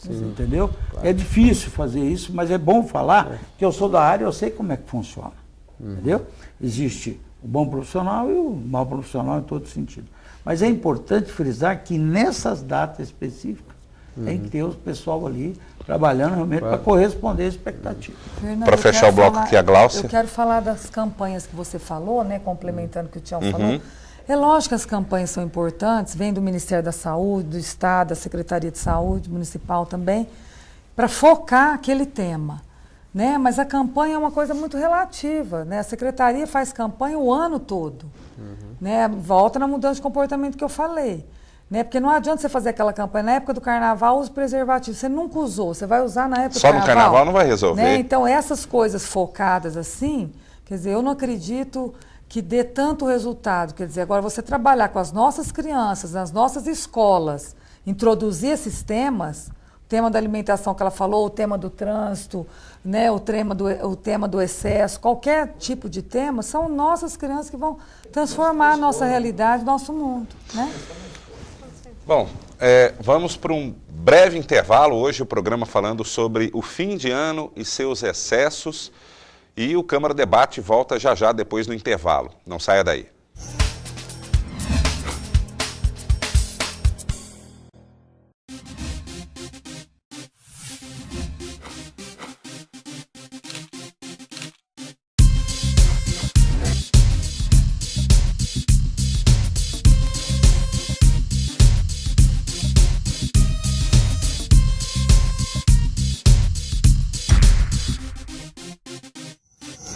Entendeu? Claro. É difícil fazer isso, mas é bom falar que eu sou da área, eu sei como é que funciona. Entendeu? Existe o bom profissional e o mau profissional em todo sentido. Mas é importante frisar que nessas datas específicas tem que ter o pessoal ali trabalhando realmente para corresponder à expectativa. Para fechar o bloco aqui, a Gláucia. Eu quero falar das campanhas que você falou, né, complementando o que o Tião falou. É lógico que as campanhas são importantes, vem do Ministério da Saúde, do Estado, da Secretaria de Saúde, municipal também, para focar aquele tema. Né? Mas a campanha é uma coisa muito relativa. Né? A Secretaria faz campanha o ano todo. Né? Volta na mudança de comportamento que eu falei. Né? Porque não adianta você fazer aquela campanha na época do carnaval, use preservativo. Você nunca usou, você vai usar na época do carnaval. Só no carnaval não vai resolver. Né? Então, essas coisas focadas assim, quer dizer, eu não acredito que dê tanto resultado. Quer dizer, agora você trabalhar com as nossas crianças, nas nossas escolas, introduzir esses temas, o tema da alimentação que ela falou, o tema do trânsito, né, o tema do excesso, qualquer tipo de tema, são nossas crianças que vão transformar a nossa realidade, nosso mundo. Né? Bom, vamos para um breve intervalo. Hoje o programa falando sobre o fim de ano e seus excessos. E o Câmara Debate volta já depois do intervalo. Não saia daí.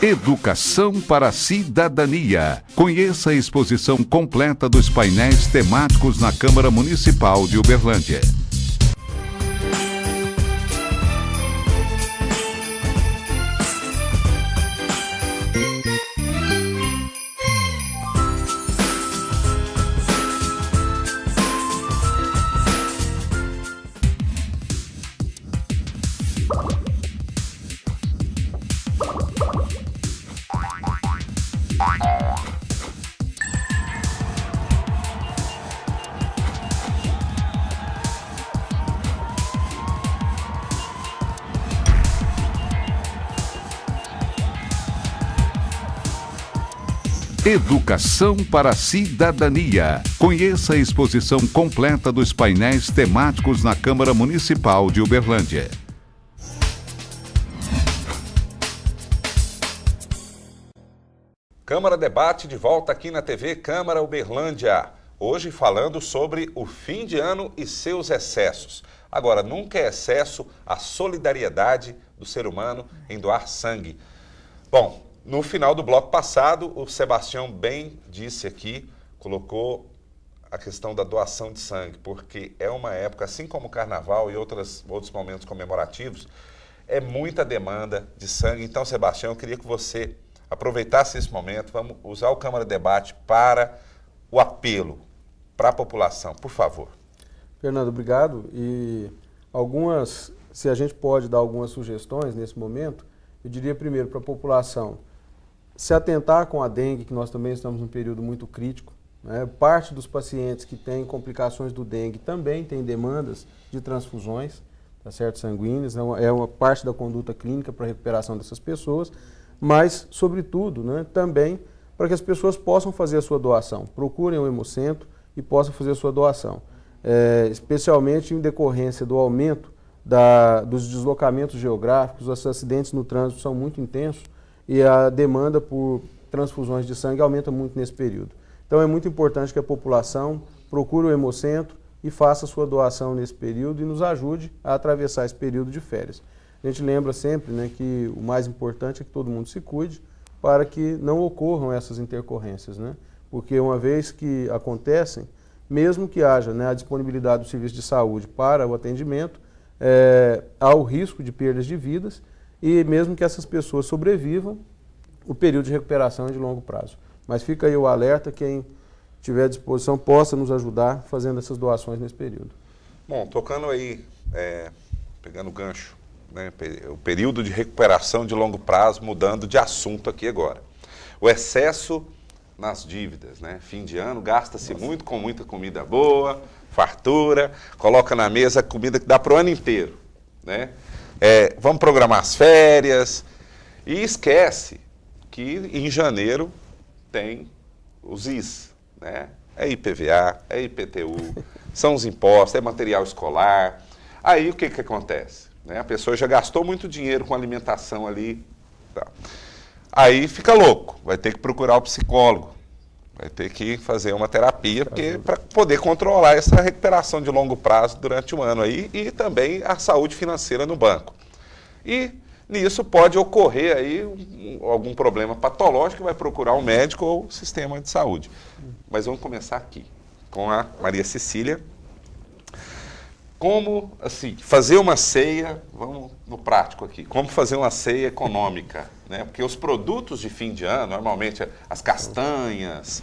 Educação para a Cidadania. Conheça a exposição completa dos painéis temáticos na Câmara Municipal de Uberlândia. Educação para a Cidadania. Conheça a exposição completa dos painéis temáticos na Câmara Municipal de Uberlândia. Câmara Debate de volta aqui na TV Câmara Uberlândia. Hoje falando sobre o fim de ano e seus excessos. Agora, nunca é excesso a solidariedade do ser humano em doar sangue. Bom, no final do bloco passado, o Sebastião bem disse aqui, colocou a questão da doação de sangue, porque é uma época, assim como o Carnaval e outros momentos comemorativos, é muita demanda de sangue. Então, Sebastião, eu queria que você aproveitasse esse momento, vamos usar o Câmara Debate para o apelo para a população, por favor. Fernando, obrigado. E se a gente pode dar algumas sugestões nesse momento, eu diria primeiro para a população se atentar com a dengue, que nós também estamos num período muito crítico, né? Parte dos pacientes que têm complicações do dengue também têm demandas de transfusões, tá certo, sanguíneas, é uma parte da conduta clínica para a recuperação dessas pessoas, mas, sobretudo, né, também para que as pessoas possam fazer a sua doação, procurem o Hemocentro e possam fazer a sua doação, especialmente em decorrência do aumento dos deslocamentos geográficos, os acidentes no trânsito são muito intensos, e a demanda por transfusões de sangue aumenta muito nesse período. Então é muito importante que a população procure o Hemocentro e faça a sua doação nesse período e nos ajude a atravessar esse período de férias. A gente lembra sempre, né, que o mais importante é que todo mundo se cuide para que não ocorram essas intercorrências, né? Porque uma vez que acontecem, mesmo que haja, né, a disponibilidade do serviço de saúde para o atendimento, há o risco de perdas de vidas. E mesmo que essas pessoas sobrevivam, o período de recuperação é de longo prazo. Mas fica aí o alerta, quem tiver à disposição possa nos ajudar fazendo essas doações nesse período. Bom, tocando aí, pegando o gancho, né, o período de recuperação de longo prazo, mudando de assunto aqui agora. O excesso nas dívidas, né? Fim de ano, gasta-se muito com muita comida boa, fartura, coloca na mesa comida que dá para o ano inteiro, né? Vamos programar as férias e esquece que em janeiro tem os IS, né? É IPVA, é IPTU, são os impostos, é material escolar. Aí o que acontece? Né? A pessoa já gastou muito dinheiro com alimentação ali. Tá. Aí fica louco, vai ter que procurar o psicólogo, vai ter que fazer uma terapia para poder controlar essa recuperação de longo prazo durante o ano aí e também a saúde financeira no banco. E nisso pode ocorrer aí algum problema patológico que vai procurar um médico ou sistema de saúde. Mas vamos começar aqui com a Maria Cecília. Como, assim, fazer uma ceia, vamos no prático aqui, como fazer uma ceia econômica, né? Porque os produtos de fim de ano, normalmente as castanhas,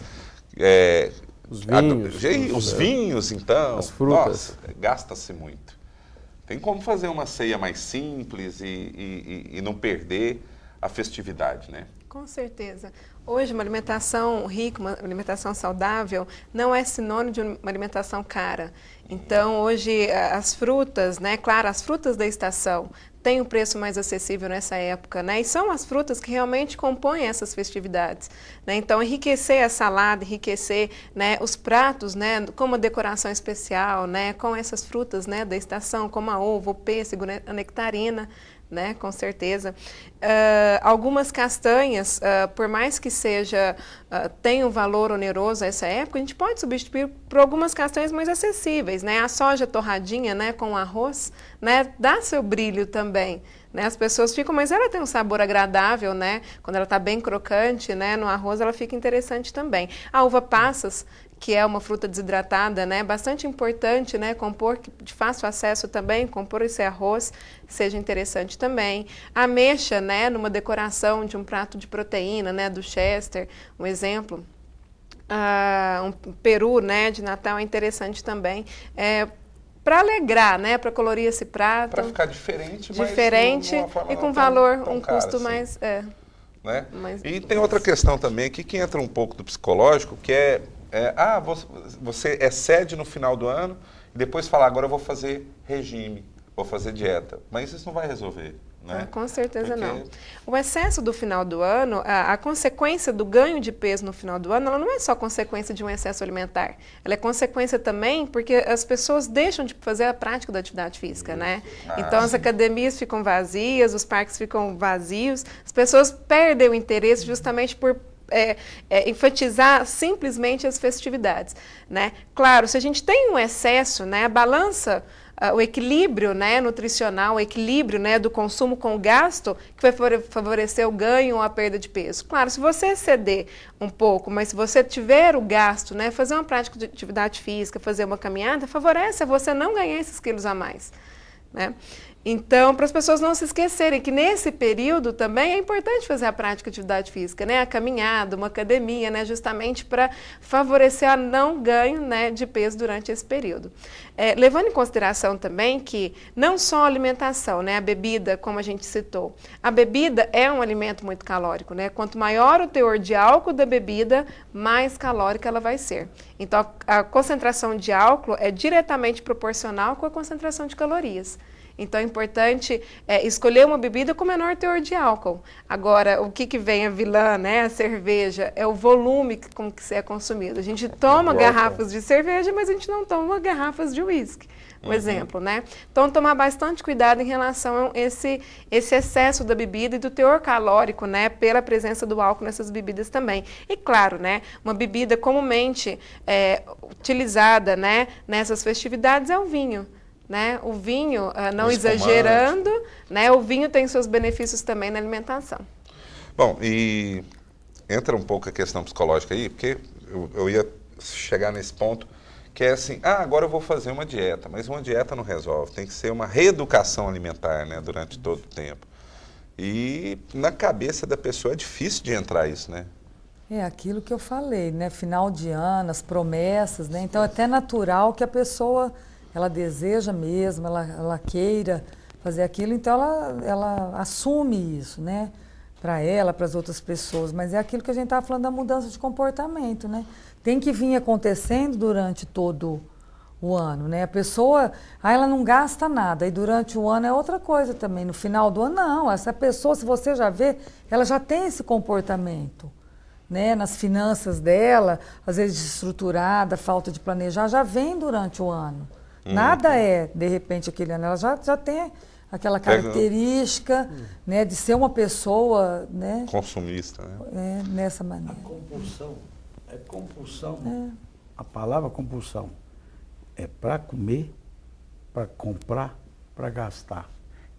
os vinhos, então, as frutas. Nossa, gasta-se muito. Tem como fazer uma ceia mais simples e não perder a festividade, né? Com certeza. Hoje, uma alimentação rica, uma alimentação saudável, não é sinônimo de uma alimentação cara. Então, hoje, as frutas, né? Claro, as frutas da estação têm um preço mais acessível nessa época, né? E são as frutas que realmente compõem essas festividades, né? Então, enriquecer a salada, enriquecer, né, os pratos, né, com uma decoração especial, né, com essas frutas, né, da estação, como a uva, o pêssego, né, a nectarina, né, com certeza. Algumas castanhas, por mais que tenha um valor oneroso essa época, a gente pode substituir por algumas castanhas mais acessíveis, né? A soja torradinha, né, com arroz, né, dá seu brilho também, né? As pessoas ficam, mas ela tem um sabor agradável, né? Quando ela está bem crocante, né? No arroz ela fica interessante também. A uva passas, que é uma fruta desidratada, né? Bastante importante, né? Compor, de fácil acesso também, compor esse arroz seja interessante também. A ameixa, né? Numa decoração de um prato de proteína, né? Do Chester, um exemplo. Um peru, né? De Natal é interessante também. Para alegrar, né? Para colorir esse prato. Para ficar diferente, mas de uma forma e com valor, tão um caro, custo assim. mais... Né? E tem outra questão também aqui que entra um pouco do psicológico, que você excede no final do ano e depois fala, agora eu vou fazer regime, vou fazer dieta. Mas isso não vai resolver. Né? Com certeza não. O excesso do final do ano, a consequência do ganho de peso no final do ano, ela não é só consequência de um excesso alimentar. Ela é consequência também porque as pessoas deixam de fazer a prática da atividade física, né? Então as academias ficam vazias, os parques ficam vazios, as pessoas perdem o interesse justamente por enfatizar simplesmente as festividades, né? Claro, se a gente tem um excesso, né, a balança, o equilíbrio, né, nutricional, o equilíbrio, né, do consumo com o gasto, que vai favorecer o ganho ou a perda de peso. Claro, se você exceder um pouco, mas se você tiver o gasto, né, fazer uma prática de atividade física, fazer uma caminhada, favorece a você não ganhar esses quilos a mais, né? Então, para as pessoas não se esquecerem que nesse período também é importante fazer a prática de atividade física, né? A caminhada, uma academia, né? Justamente para favorecer a não ganho, né, de peso durante esse período. Levando em consideração também que não só a alimentação, né? A bebida, como a gente citou, a bebida é um alimento muito calórico, né? Quanto maior o teor de álcool da bebida, mais calórica ela vai ser. Então, a concentração de álcool é diretamente proporcional com a concentração de calorias. Então, é importante escolher uma bebida com menor teor de álcool. Agora, o que vem a vilã, né? A cerveja, é o volume com que é consumido. A gente toma garrafas de cerveja, mas a gente não toma garrafas de uísque, por exemplo, né? Então, tomar bastante cuidado em relação a esse excesso da bebida e do teor calórico, né? Pela presença do álcool nessas bebidas também. E, claro, né? Uma bebida comumente utilizada, né, nessas festividades é o vinho. Né? O vinho, não exagerando, né? O vinho tem seus benefícios também na alimentação. Bom, e entra um pouco a questão psicológica aí, porque eu ia chegar nesse ponto, que é assim, agora eu vou fazer uma dieta, mas uma dieta não resolve, tem que ser uma reeducação alimentar, né, durante todo o tempo. E na cabeça da pessoa é difícil de entrar isso, né? É aquilo que eu falei, né? Final de ano, as promessas, né? Então é até natural que a pessoa... ela deseja mesmo, ela queira fazer aquilo, então ela assume isso, né? Para ela, para as outras pessoas, mas é aquilo que a gente estava falando da mudança de comportamento, né? Tem que vir acontecendo durante todo o ano, né? A pessoa, ela não gasta nada, e durante o ano é outra coisa também, no final do ano não, essa pessoa, se você já vê, ela já tem esse comportamento, né? Nas finanças dela, às vezes desestruturada, falta de planejar, já vem durante o ano. Nada de repente, aquele ano. Ela já tem aquela característica, né, de ser uma pessoa, né, consumista, né? Nessa maneira. A compulsão. A palavra compulsão é para comer, para comprar, para gastar.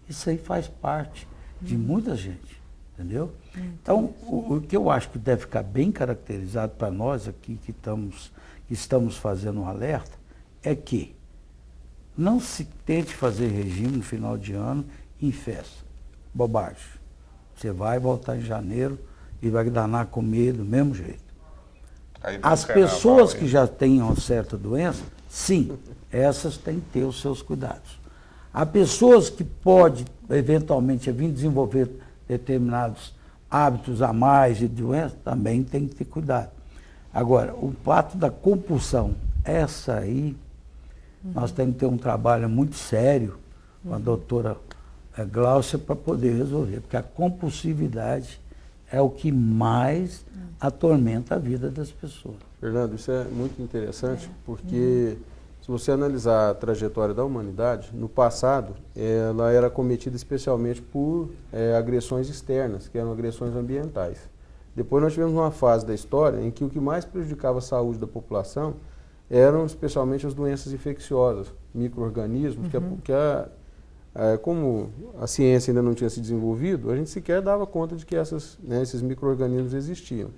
Isso aí faz parte de muita gente, entendeu? Então, o que eu acho que deve ficar bem caracterizado para nós aqui que estamos fazendo um alerta é que não se tente fazer regime no final de ano em festa. Bobagem. Você vai voltar em janeiro e vai danar comer do mesmo jeito. As pessoas que já têm uma certa doença, sim, essas têm que ter os seus cuidados. Há pessoas que podem, eventualmente, vir desenvolver determinados hábitos a mais de doença, também tem que ter cuidado. Agora, o fato da compulsão, essa aí, nós temos que ter um trabalho muito sério com a doutora Gláucia para poder resolver, porque a compulsividade é o que mais atormenta a vida das pessoas. Fernando, isso é muito interessante, porque se você analisar a trajetória da humanidade, no passado, ela era cometida especialmente por agressões externas, que eram agressões ambientais. Depois nós tivemos uma fase da história em que o que mais prejudicava a saúde da população eram especialmente as doenças infecciosas, micro-organismos, que como a ciência ainda não tinha se desenvolvido, a gente sequer dava conta de que esses micro-organismos existiam.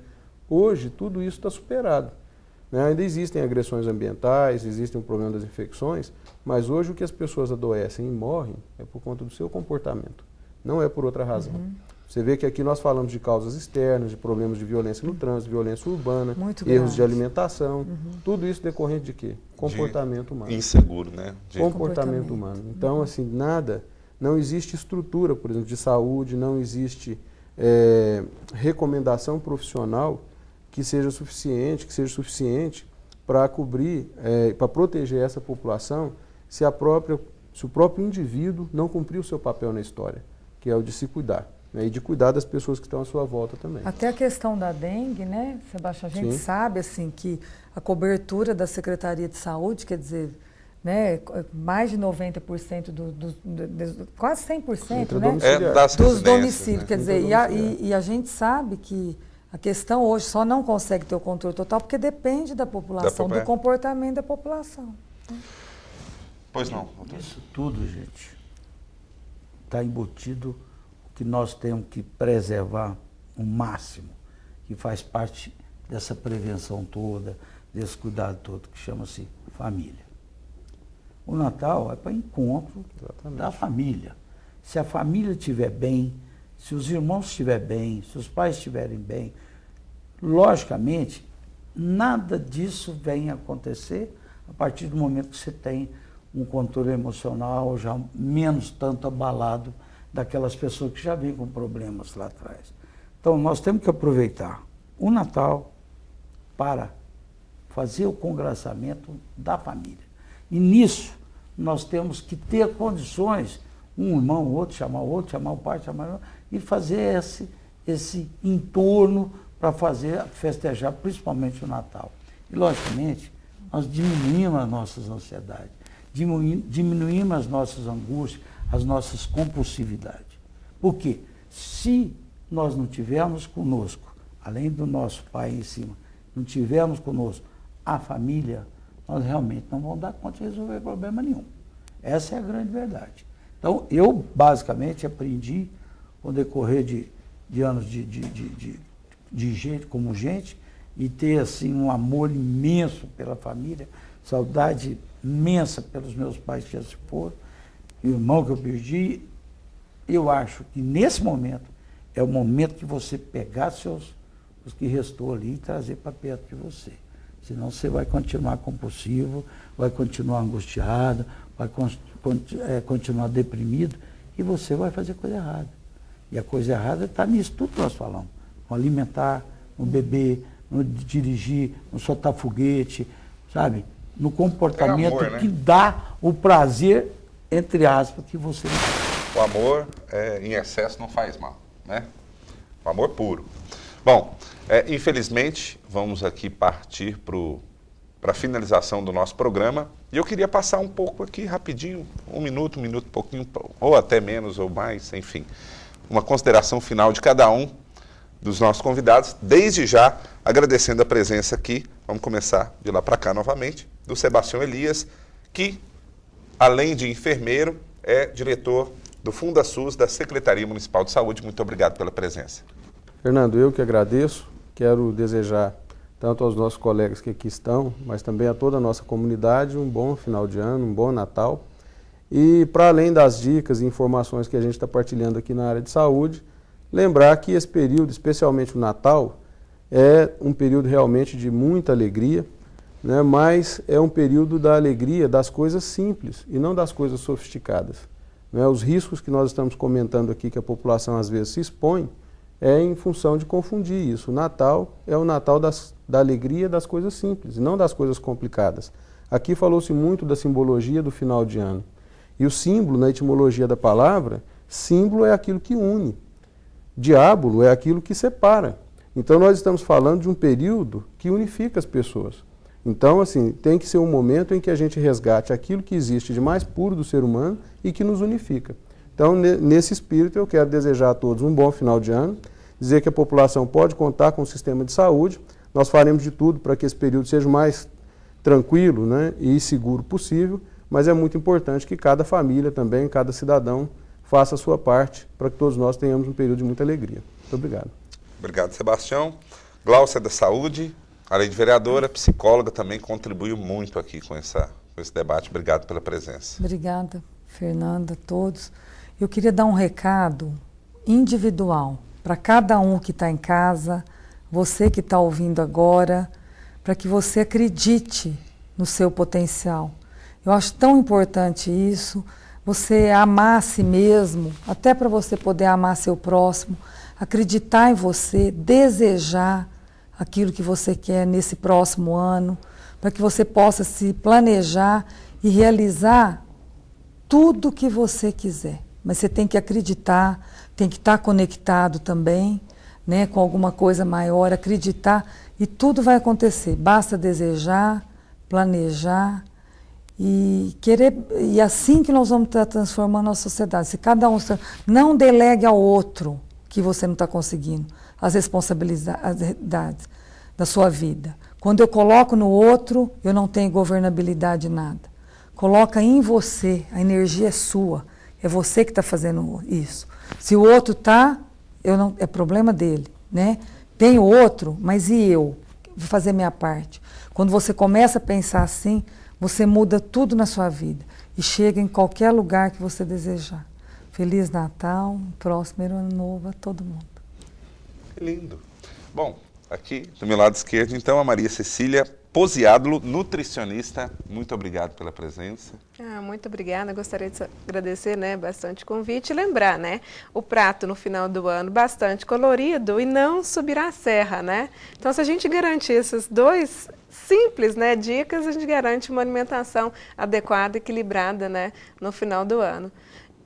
Hoje, tudo isso está superado. Ainda existem agressões ambientais, existem o problema das infecções, mas hoje o que as pessoas adoecem e morrem é por conta do seu comportamento, não é por outra razão. Você vê que aqui nós falamos de causas externas, de problemas de violência no trânsito, violência urbana, erros de alimentação, tudo isso decorrente de quê? Comportamento humano. Inseguro, né? Comportamento humano. Então, assim, não existe estrutura, por exemplo, de saúde, não existe recomendação profissional que seja suficiente para cobrir, para proteger essa população se o próprio indivíduo não cumprir o seu papel na história, que é o de se cuidar. E de cuidar das pessoas que estão à sua volta também. Até a questão da dengue, né, Sebastião? A gente sabe assim, que a cobertura da Secretaria de Saúde, quer dizer, né, mais de 90%, quase 100%, né, dos domicílios. Né? Quer dizer, e a gente sabe que a questão hoje só não consegue ter o controle total porque depende da população, do comportamento da população. Pois não, doutor. Isso tudo, gente, está embutido que nós temos que preservar o máximo, que faz parte dessa prevenção toda, desse cuidado todo, que chama-se família. O Natal é para encontro da família. Se a família estiver bem, se os irmãos estiverem bem, se os pais estiverem bem, logicamente, nada disso vem acontecer a partir do momento que você tem um controle emocional já menos tanto abalado daquelas pessoas que já vêm com problemas lá atrás. Então, nós temos que aproveitar o Natal para fazer o congraçamento da família. E nisso, nós temos que ter condições, um irmão, outro, chamar o pai, chamar o irmão, e fazer esse entorno para festejar, principalmente o Natal. E, logicamente, nós diminuímos as nossas ansiedades, diminuímos as nossas angústias, as nossas compulsividades. Porque se nós não tivermos conosco, além do nosso pai em cima, não tivermos conosco a família, nós realmente não vamos dar conta de resolver problema nenhum. Essa é a grande verdade. Então, eu basicamente aprendi, com o decorrer de anos de gente, como gente, e ter assim um amor imenso pela família, saudade imensa pelos meus pais que já se foram, o irmão que eu perdi. Eu acho que nesse momento é o momento de você pegar os que restou ali e trazer para perto de você. Senão você vai continuar compulsivo, vai continuar angustiado, vai continuar deprimido e você vai fazer coisa errada. E a coisa errada está nisso tudo que nós falamos. No alimentar, no beber, no dirigir, no soltar foguete, sabe? No comportamento amor, né? Que dá o prazer, entre aspas, que você não tem. O amor em excesso não faz mal, né? O amor puro. Bom, infelizmente, vamos aqui partir para a finalização do nosso programa. E eu queria passar um pouco aqui, rapidinho, um minuto, pouquinho, ou até menos ou mais, enfim. Uma consideração final de cada um dos nossos convidados. Desde já, agradecendo a presença aqui, vamos começar de lá para cá novamente, do Sebastião Elias, que, além de enfermeiro, é diretor do FundaSUS, da Secretaria Municipal de Saúde. Muito obrigado pela presença. Fernando, eu que agradeço. Quero desejar tanto aos nossos colegas que aqui estão, mas também a toda a nossa comunidade, um bom final de ano, um bom Natal. E, para além das dicas e informações que a gente está partilhando aqui na área de saúde, lembrar que esse período, especialmente o Natal, é um período realmente de muita alegria, né? Mas é um período da alegria das coisas simples e não das coisas sofisticadas. Né? Os riscos que nós estamos comentando aqui, que a população às vezes se expõe, é em função de confundir isso. O Natal é o Natal da alegria das coisas simples, e não das coisas complicadas. Aqui falou-se muito da simbologia do final de ano. E o símbolo, na etimologia da palavra, símbolo é aquilo que une. Diábulo é aquilo que separa. Então nós estamos falando de um período que unifica as pessoas. Então, assim, tem que ser um momento em que a gente resgate aquilo que existe de mais puro do ser humano e que nos unifica. Então, nesse espírito, eu quero desejar a todos um bom final de ano, dizer que a população pode contar com o sistema de saúde. Nós faremos de tudo para que esse período seja o mais tranquilo, né, e seguro possível, mas é muito importante que cada família também, cada cidadão, faça a sua parte para que todos nós tenhamos um período de muita alegria. Muito obrigado. Obrigado, Sebastião. Glaucia da Saúde, além de vereadora, psicóloga, também contribuiu muito aqui com esse debate. Obrigado pela presença. Obrigada, Fernanda, a todos. Eu queria dar um recado individual para cada um que está em casa, você que está ouvindo agora, para que você acredite no seu potencial. Eu acho tão importante isso, você amar a si mesmo, até para você poder amar seu próximo, acreditar em você, desejar aquilo que você quer nesse próximo ano, para que você possa se planejar e realizar tudo que você quiser. Mas você tem que acreditar, tem que estar conectado também, né, com alguma coisa maior, acreditar, e tudo vai acontecer. Basta desejar, planejar e querer, e assim que nós vamos estar transformando a sociedade. Se cada um não delegue ao outro que você não está conseguindo as responsabilidades da sua vida. Quando eu coloco no outro, eu não tenho governabilidade de nada. Coloca em você, a energia é sua, é você que está fazendo isso. Se o outro está, é problema dele, né? Tem o outro, mas e eu? Vou fazer minha parte. Quando você começa a pensar assim, você muda tudo na sua vida e chega em qualquer lugar que você desejar. Feliz Natal, próximo ano novo a todo mundo. Que lindo. Bom, aqui do meu lado esquerdo, então, a Maria Cecília Posiádulo, nutricionista. Muito obrigado pela presença. Muito obrigada. Gostaria de agradecer, né, bastante o convite e lembrar, né, o prato no final do ano bastante colorido e não subir a serra, né? Então, se a gente garantir esses dois simples, né, dicas, a gente garante uma alimentação adequada, equilibrada, né, no final do ano.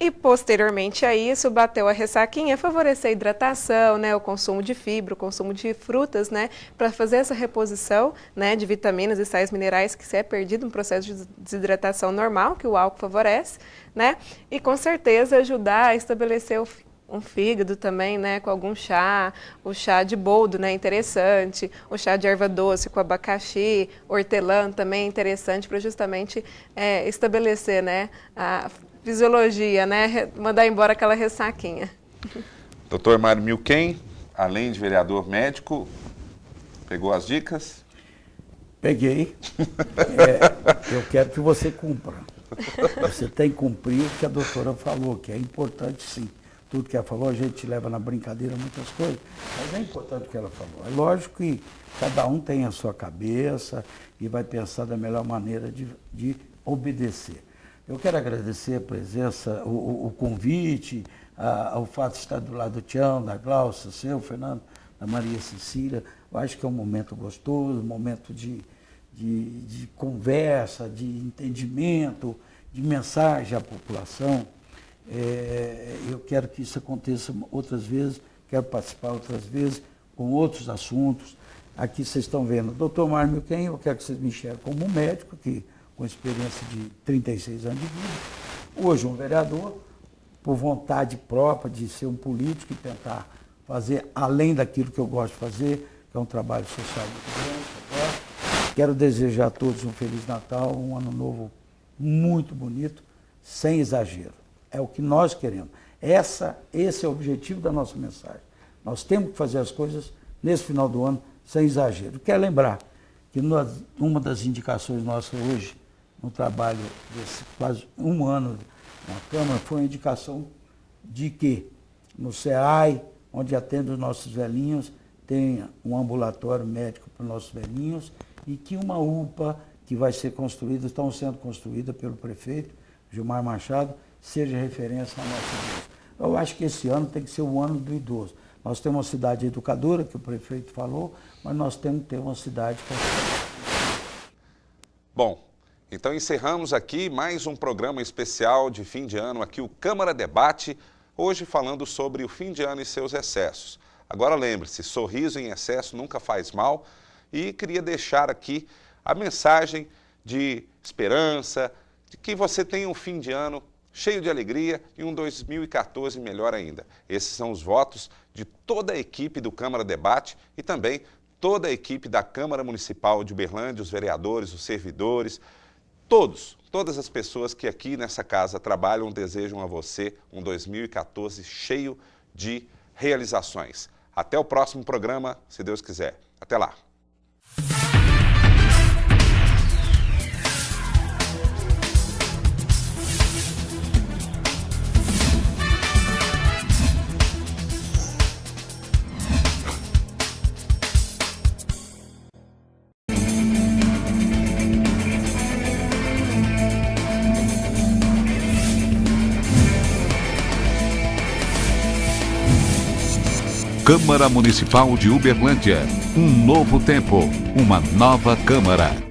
E, posteriormente a isso, bateu a ressaquinha, favorecer a hidratação, né, o consumo de fibra, o consumo de frutas, né, para fazer essa reposição, né, de vitaminas e sais minerais que se é perdido no processo de desidratação normal, que o álcool favorece, né, e com certeza ajudar a estabelecer um fígado também, né, com algum chá, o chá de boldo, né, interessante, o chá de erva doce com abacaxi, hortelã também interessante para justamente estabelecer, né, a fisiologia, né, mandar embora aquela ressaquinha. Dr. Mário Milquem, além de vereador médico, pegou as dicas? Peguei. Eu quero que você cumpra. Você tem que cumprir o que a doutora falou, que é importante sim. Tudo que ela falou, a gente leva na brincadeira muitas coisas, mas é importante o que ela falou. É lógico que cada um tem a sua cabeça e vai pensar da melhor maneira de obedecer. Eu quero agradecer a presença, o convite, o fato de estar do lado do Tião, da Glaucia, seu, Fernando, da Maria Cecília. Eu acho que é um momento gostoso, um momento de conversa, de entendimento, de mensagem à população. Eu quero que isso aconteça outras vezes, quero participar outras vezes com outros assuntos. Aqui vocês estão vendo o Dr. Mário Milquem, eu quero que vocês me enxerguem como um médico, que com experiência de 36 anos de vida, hoje um vereador, por vontade própria de ser um político e tentar fazer além daquilo que eu gosto de fazer, que é um trabalho social muito grande. Quero desejar a todos um Feliz Natal, um ano novo muito bonito, sem exagero. É o que nós queremos. Esse é o objetivo da nossa mensagem. Nós temos que fazer as coisas nesse final do ano sem exagero. Quero lembrar que uma das indicações nossas hoje, no trabalho desse quase um ano na Câmara, foi a indicação de que no SEAI, onde atende os nossos velhinhos, tenha um ambulatório médico para os nossos velhinhos e que uma UPA que vai ser construída, estão sendo construída pelo prefeito Gilmar Machado, seja referência à nossa idosa. Eu acho que esse ano tem que ser o ano do idoso. Nós temos uma cidade educadora, que o prefeito falou, mas nós temos que ter uma cidade Bom, então encerramos aqui mais um programa especial de fim de ano, aqui o Câmara Debate, hoje falando sobre o fim de ano e seus excessos. Agora lembre-se, sorriso em excesso nunca faz mal, e queria deixar aqui a mensagem de esperança, de que você tenha um fim de ano cheio de alegria e um 2014 melhor ainda. Esses são os votos de toda a equipe do Câmara Debate e também toda a equipe da Câmara Municipal de Uberlândia, os vereadores, os servidores, todas as pessoas que aqui nessa casa trabalham desejam a você um 2014 cheio de realizações. Até o próximo programa, se Deus quiser. Até lá. Câmara Municipal de Uberlândia. Um novo tempo, uma nova Câmara.